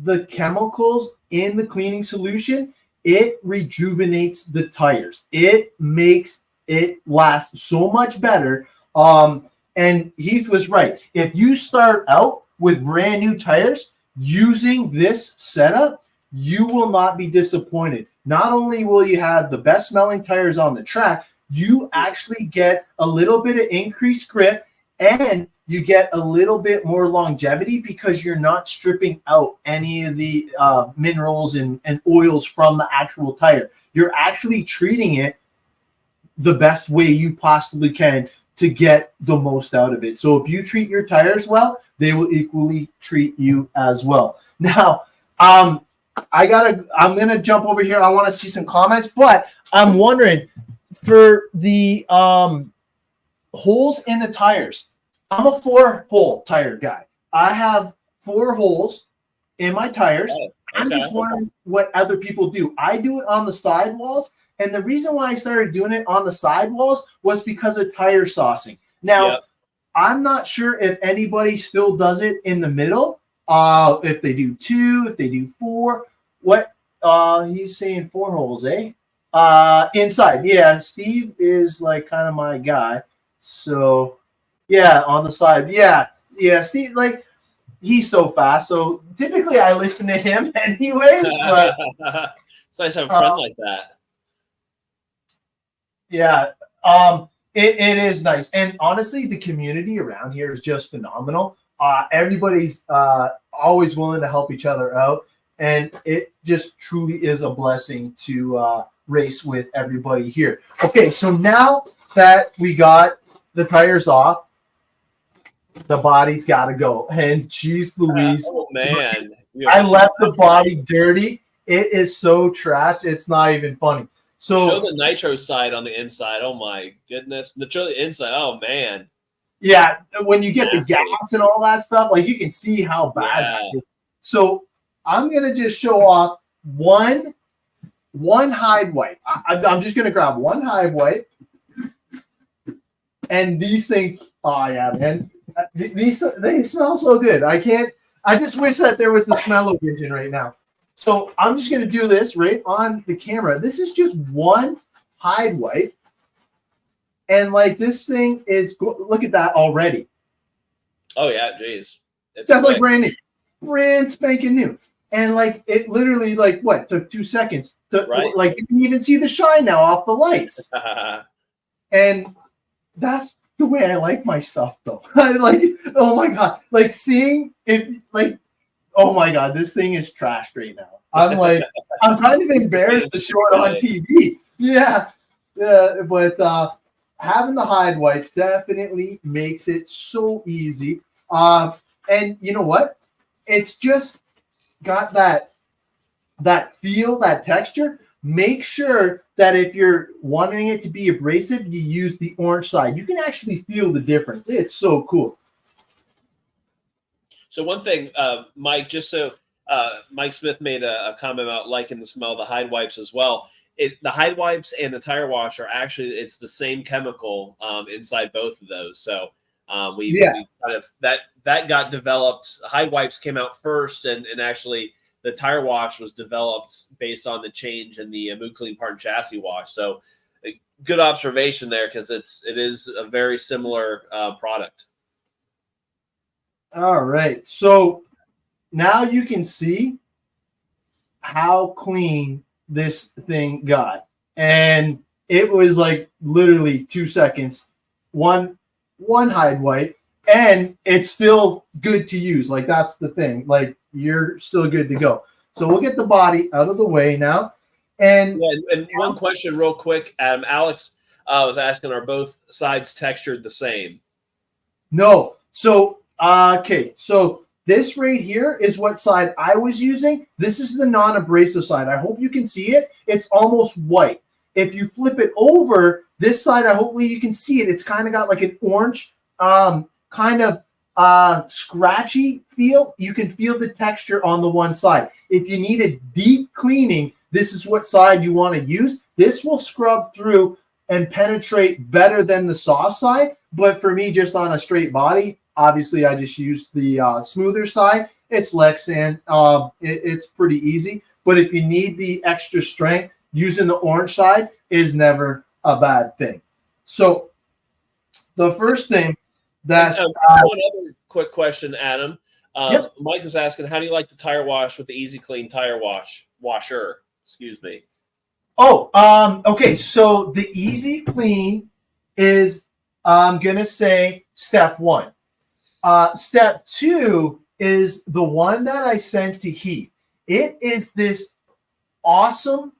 A: the chemicals in the cleaning solution, it rejuvenates the tires. It makes it last so much better. And Heath was right. If you start out with brand new tires using this setup, you will not be disappointed. Not only will you have the best smelling tires on the track, you actually get a little bit of increased grip, and you get a little bit more longevity, because you're not stripping out any of the minerals and oils from the actual tire. You're actually treating it the best way you possibly can to get the most out of it. So if you treat your tires well, they will equally treat you as well. Now, I'm gonna jump over here. I want to see some comments, but I'm wondering, for the holes in the tires, I'm a 4-hole tire guy. I have 4 holes in my tires. Oh, okay. I'm just wondering what other people do. I do it on the sidewalls, and the reason why I started doing it on the sidewalls was because of tire saucing. Now, I'm not sure if anybody still does it in the middle. If they do 2, if they do 4. What he's saying 4 holes, eh? Inside. Yeah, Steve is like kind of my guy. So yeah, on the side. Yeah. Steve, like, he's so fast. So typically I listen to him anyways. But
B: it's nice to have a friend like that.
A: Yeah. It is nice. And honestly, the community around here is just phenomenal. Everybody's always willing to help each other out. And it just truly is a blessing to race with everybody here. Okay, so now that we got the tires off, the body's got to go. And geez Louise.
B: Oh, man.
A: I left the body dirty. It is so trash. It's not even funny. So
B: show the nitro side on the inside. Oh, my goodness. Show the inside. Oh, man.
A: Yeah, when you get the gas and all that stuff, like, you can see how bad that is. So I'm going to just show off one hide wipe. I'm just going to grab one hide wipe. And these things, oh, yeah, man. They smell so good. I just wish that there was the smell-o-vision right now. So I'm just going to do this right on the camera. This is just one hide wipe. And like this thing is, look at that already.
B: Oh yeah, geez.
A: That's like brand new, brand spanking new. And like it literally like what took 2 seconds to like you can even see the shine now off the lights. And that's the way I like my stuff though. I like, oh my God, like seeing it like, oh my God, this thing is trashed right now. I'm like, I'm kind of embarrassed to show it on TV. Yeah. Yeah. But having the hide wipes definitely makes it so easy. And you know what? It's just got that feel, that texture. Make sure that if you're wanting it to be abrasive, you use the orange side. You can actually feel the difference. It's so cool.
B: So one thing, Mike, just so Mike Smith made a comment about liking the smell of the hide wipes as well. The hide wipes and the tire wash are actually, it's the same chemical inside both of those. So we kind of that got developed. Hide wipes came out first, and actually the tire wash was developed based on the change in the Moo-Clean part and chassis wash. So good observation there, because it is a very similar product.
A: All right, so now you can see how clean this thing got, and it was like literally 2 seconds, one hide wipe, and it's still good to use. Like that's the thing, like you're still good to go. So we'll get the body out of the way now. And
B: one question real quick, Adam. Alex was asking, are both sides textured the same?
A: No. So okay, so this right here is what side I was using. This is the non-abrasive side. I hope you can see it. It's almost white. If you flip it over this side, hopefully you can see it. It's kind of got like an orange, kind of scratchy feel. You can feel the texture on the one side. If you need a deep cleaning, this is what side you want to use. This will scrub through and penetrate better than the soft side. But for me, just on a straight body, obviously I just use the smoother side. It's Lexan. It's pretty easy. But if you need the extra strength, using the orange side is never a bad thing. So the first thing that
B: one other quick question, Adam.
A: Yep.
B: Mike was asking, how do you like the tire wash with the Easy Clean tire washer? Excuse me.
A: Oh, okay. So the Easy Clean is, I'm gonna say, step one. Step two is the one that I sent to Heath. It is this awesome,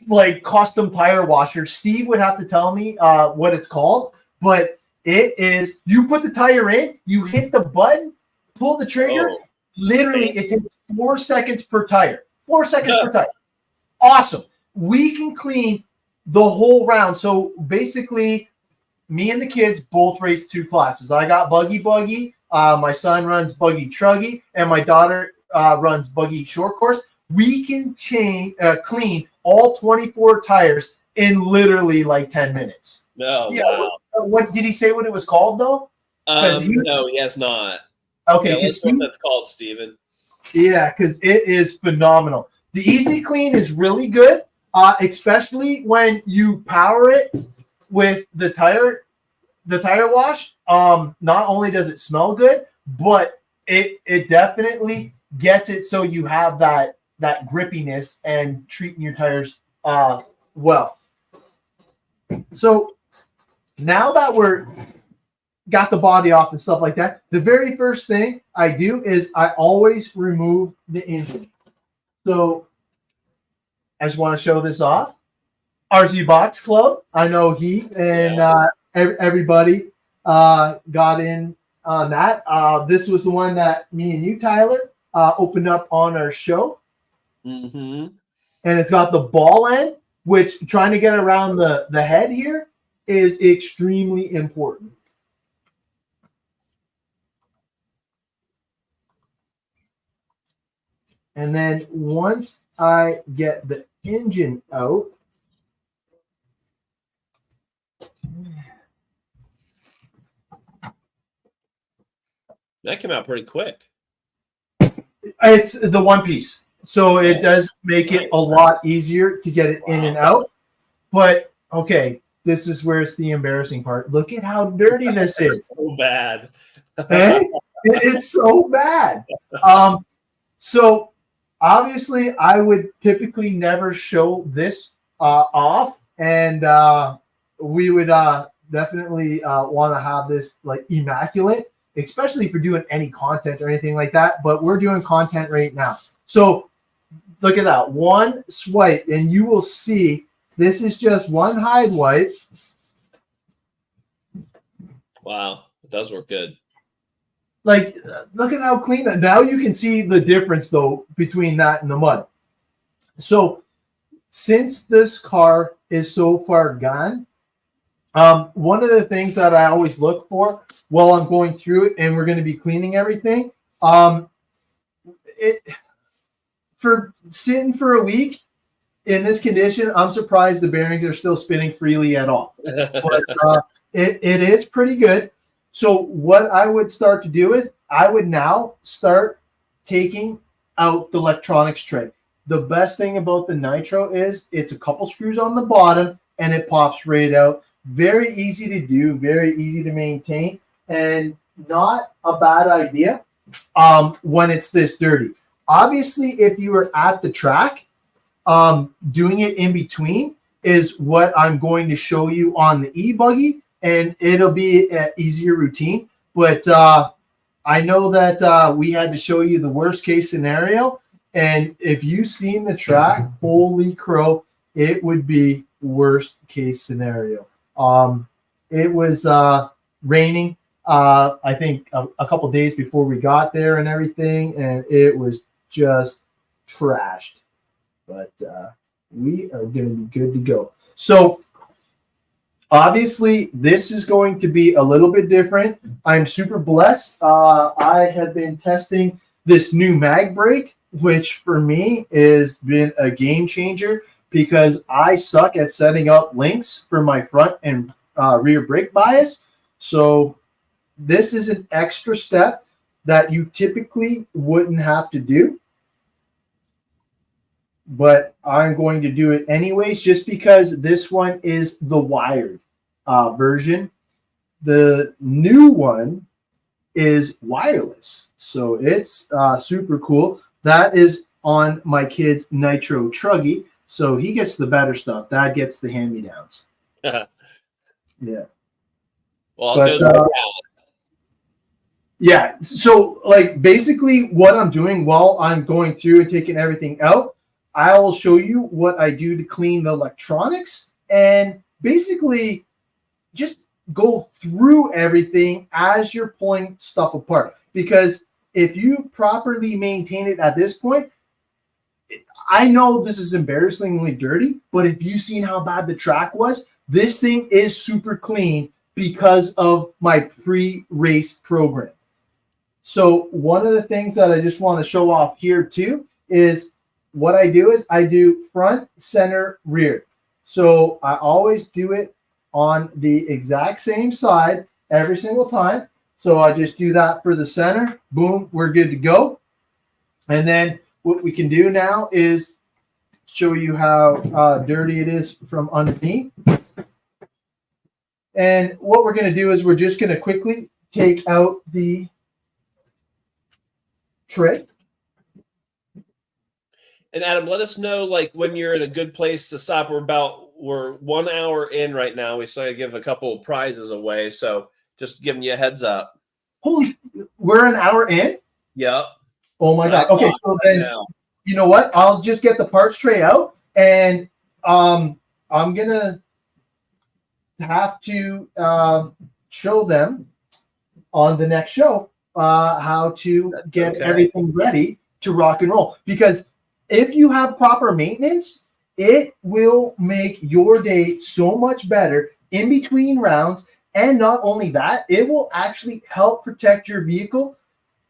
A: like custom tire washer. Steve would have to tell me what it's called, but it is, you put the tire in, you hit the button, pull the trigger, literally it takes 4 seconds per tire. 4 seconds per tire. Awesome. We can clean the whole round. So basically, me and the kids both race 2 classes. I got buggy. My son runs buggy truggy, and my daughter runs buggy short course. We can clean all 24 tires in literally like 10 minutes.
B: No,
A: yeah,
B: wow.
A: What did he say what it was called though?
B: No, he has not.
A: Okay,
B: yeah, let's see what that's called, Steven.
A: Yeah, because it is phenomenal. The Easy Clean is really good, especially when you power it with the tire wash. Not only does it smell good, but it definitely gets it so you have that grippiness and treating your tires well. So now that we're got the body off and stuff like that, the very first thing I do is I always remove the engine. So I just want to show this off. RC Box Club. I know Heath and everybody got in on that. This was the one that me and you, Tyler, opened up on our show.
B: Mm-hmm.
A: And it's got the ball end, which trying to get around the head here is extremely important. And then once I get the engine out,
B: that came out pretty quick.
A: It's the one piece. So it does make it a lot easier to get it in and out. But, okay, this is where it's the embarrassing part. Look at how dirty this is.
B: So bad.
A: Hey? It's so bad. So, obviously, I would typically never show this off. And we would definitely want to have this, like, immaculate, especially if you're doing any content or anything like that. But we're doing content right now. So, look at that. One swipe, and you will see this is just one hide wipe.
B: Wow. It does work good.
A: Like, look at how clean that. Now you can see the difference, though, between that and the mud. So, since this car is so far gone, one of the things that I always look for while I'm going through it, and we're going to be cleaning everything, for sitting for a week in this condition, I'm surprised the bearings are still spinning freely at all. But it is pretty good. So what I would start to do is I would now start taking out the electronics tray. The best thing about the nitro is it's a couple screws on the bottom and it pops right out. Very easy to do, very easy to maintain, and not a bad idea when it's this dirty. Obviously, if you are at the track, doing it in between is what I'm going to show you on the e-buggy, and it'll be an easier routine. But I know that we had to show you the worst case scenario, and if you've seen the track, holy crow, it would be worst case scenario. It was raining, I think, a couple days before we got there and everything, and it was just trashed. But we are going to be good to go. So, obviously, this is going to be a little bit different. I'm super blessed. I have been testing this new mag brake, which for me has been a game changer because I suck at setting up links for my front and rear brake bias. So, this is an extra step that you typically wouldn't have to do. But I'm going to do it anyways, just because this one is the wired version. The new one is wireless, so it's super cool. That is on my kid's Nitro Truggy, so he gets the better stuff. Dad gets the hand-me-downs. Yeah.
B: Well,
A: but, yeah, so like basically what I'm doing while I'm going through and taking everything out, I'll show you what I do to clean the electronics and basically just go through everything as you're pulling stuff apart. Because if you properly maintain it at this point, I know this is embarrassingly dirty, but if you've seen how bad the track was, this thing is super clean because of my pre-race program. So one of the things that I just want to show off here too is what I do is I do front, center, rear. So I always do it on the exact same side every single time. So I just do that for the center. Boom, we're good to go. And then what we can do now is show you how dirty it is from underneath. And what we're going to do is we're just going to quickly take out the tray.
B: And Adam, let us know like when you're in a good place to stop. We're 1 hour in right now. We still give a couple of prizes away, so just giving you a heads up.
A: Holy, we're an hour in?
B: Yep.
A: Oh my God. Okay, so then you know what? I'll just get the parts tray out, and I'm gonna have to show them on the next show how to get everything ready to rock and roll. Because if you have proper maintenance, it will make your day so much better in between rounds. And not only that, it will actually help protect your vehicle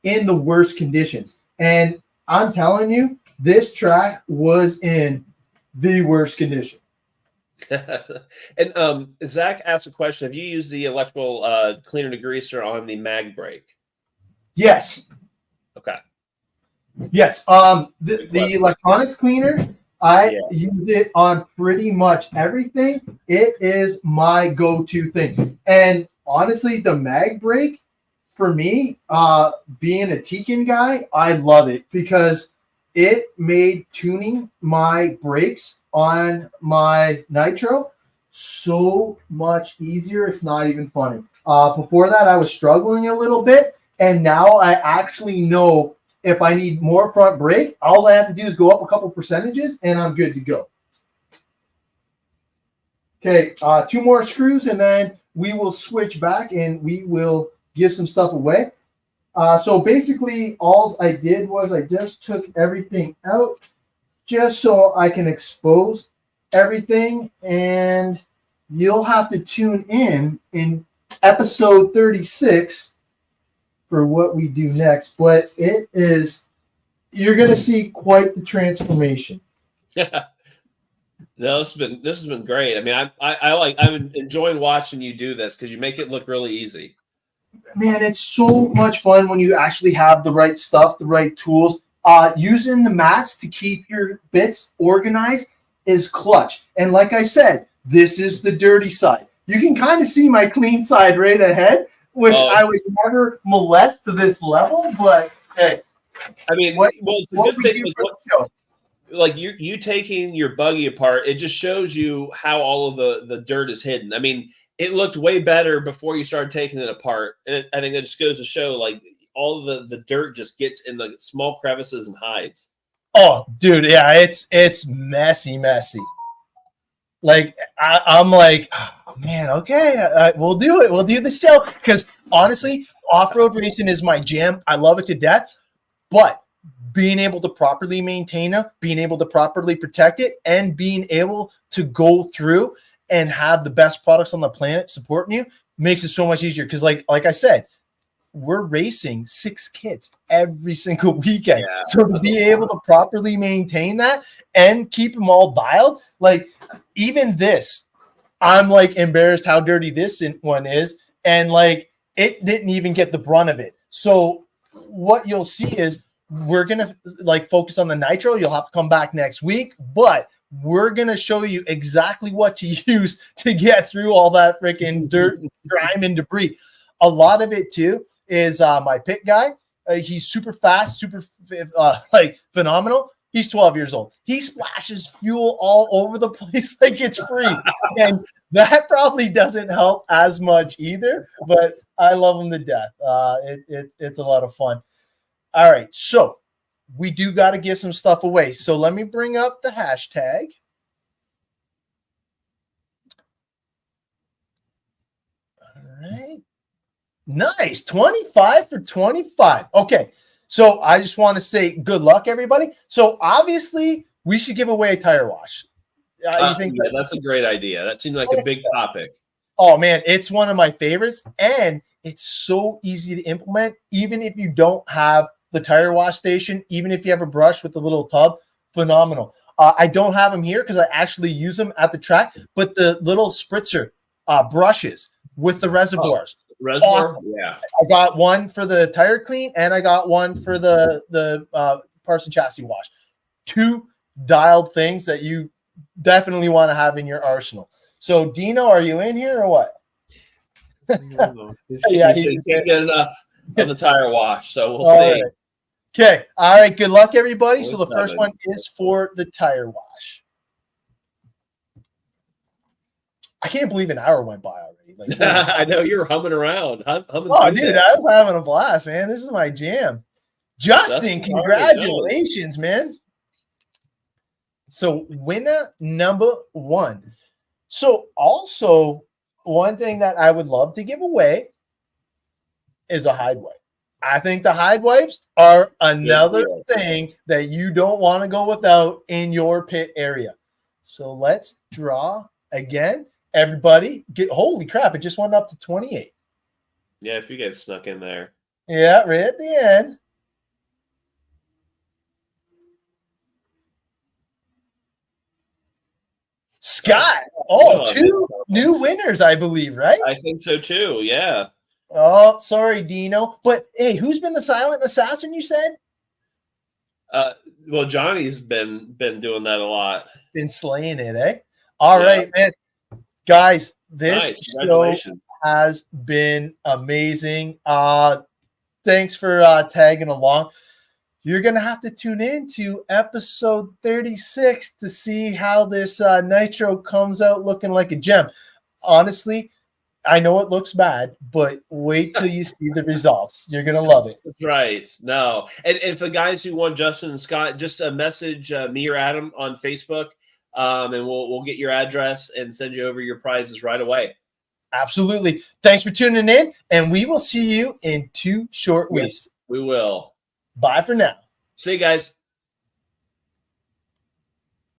A: in the worst conditions. And I'm telling you, this track was in the worst condition.
B: And Zach asked a question. Have you used the electrical cleaner degreaser on the mag brake?
A: Yes.
B: Okay.
A: Yes. The electronics cleaner, I use it on pretty much everything. It is my go-to thing. And honestly, the mag brake for me, being a Tekin guy, I love it because it made tuning my brakes on my Nitro so much easier. It's not even funny. Before that, I was struggling a little bit, and now I actually know if I need more front brake, all I have to do is go up a couple percentages, and I'm good to go. Okay, 2 more screws, and then we will switch back, and we will give some stuff away. So basically, all I did was I just took everything out just so I can expose everything, and you'll have to tune in episode 36 for what we do next. But you're going to see quite the transformation.
B: Yeah. No, this has been great. I mean, I'm enjoying watching you do this because you make it look really easy.
A: Man, it's so much fun when you actually have the right stuff, the right tools. Using the mats to keep your bits organized is clutch. And like I said, this is the dirty side. You can kind of see my clean side right ahead, which I would never molest to this level. But hey,
B: I mean, the good thing with like you taking your buggy apart, it just shows you how all of the dirt is hidden. I mean, it looked way better before you started taking it apart. And I think that just goes to show like all of the dirt just gets in the small crevices and hides.
A: Oh, dude, yeah, it's messy. Like I'm like, oh, man, okay, we'll do it. We'll do the show because honestly, off-road racing is my jam. I love it to death, but being able to properly maintain it, being able to properly protect it, and being able to go through and have the best products on the planet supporting you makes it so much easier. Because like I said, we're racing 6 kits every single weekend. Yeah, so to be able to properly maintain that and keep them all dialed, like even this, I'm like embarrassed how dirty this one is. And like, it didn't even get the brunt of it. So what you'll see is we're going to like focus on the Nitro. You'll have to come back next week, but we're going to show you exactly what to use to get through all that freaking dirt, grime, and debris. A lot of it too is my pit guy. He's super fast, super like phenomenal. He's 12 years old. He splashes fuel all over the place like it's free. And that probably doesn't help as much either, but I love him to death. It's a lot of fun. All right, so we do got to give some stuff away. So let me bring up the hashtag. All right. Nice. 25 for 25. Okay. So I just want to say good luck, everybody. So obviously we should give away a tire wash. You think
B: that's a great idea. That seems like a big topic.
A: Oh man, it's one of my favorites, and it's so easy to implement. Even if you don't have the tire wash station, even if you have a brush with a little tub, phenomenal. I don't have them here because I actually use them at the track, but the little spritzer brushes with the reservoirs.
B: Reservoir, awesome. Yeah.
A: I got one for the tire clean, and I got one for the parts and chassis wash. 2 dialed things that you definitely want to have in your arsenal. So, Dino, are you in here or what?
B: Yeah, he can't get enough of the tire wash, so we'll see.
A: Right. Okay. All right. Good luck, everybody. So the first one is for the tire wash. I can't believe an hour went by already. Like,
B: I know you're humming around.
A: Oh, dude, I was having a blast, man. This is my jam. Justin, congratulations, man. So winner number 1. So also one thing that I would love to give away is a hide wipe. I think the hide wipes are another thing that you don't want to go without in your pit area. So let's draw again. Everybody, holy crap, it just went up to 28.
B: Yeah, if you get snuck in there.
A: Yeah, right at the end. Scott. Oh, 2 new winners, I believe, right?
B: I think so too, yeah.
A: Oh, sorry, Dino. But hey, who's been the silent assassin, you said?
B: Well, Johnny's been doing that a lot.
A: Been slaying it, eh? All right, man. Guys, this show has been amazing. Thanks for tagging along. You're going to have to tune in to episode 36 to see how this nitro comes out looking like a gem. Honestly, I know it looks bad, but wait till you see the results. You're going to love it.
B: Right. No. And for the guys who want Justin and Scott, just a message me or Adam on Facebook, and we'll get your address and send you over your prizes right away.
A: Absolutely. Thanks for tuning in, and we will see you in 2 short weeks.
B: Yes, we will.
A: Bye for now.
B: See you guys.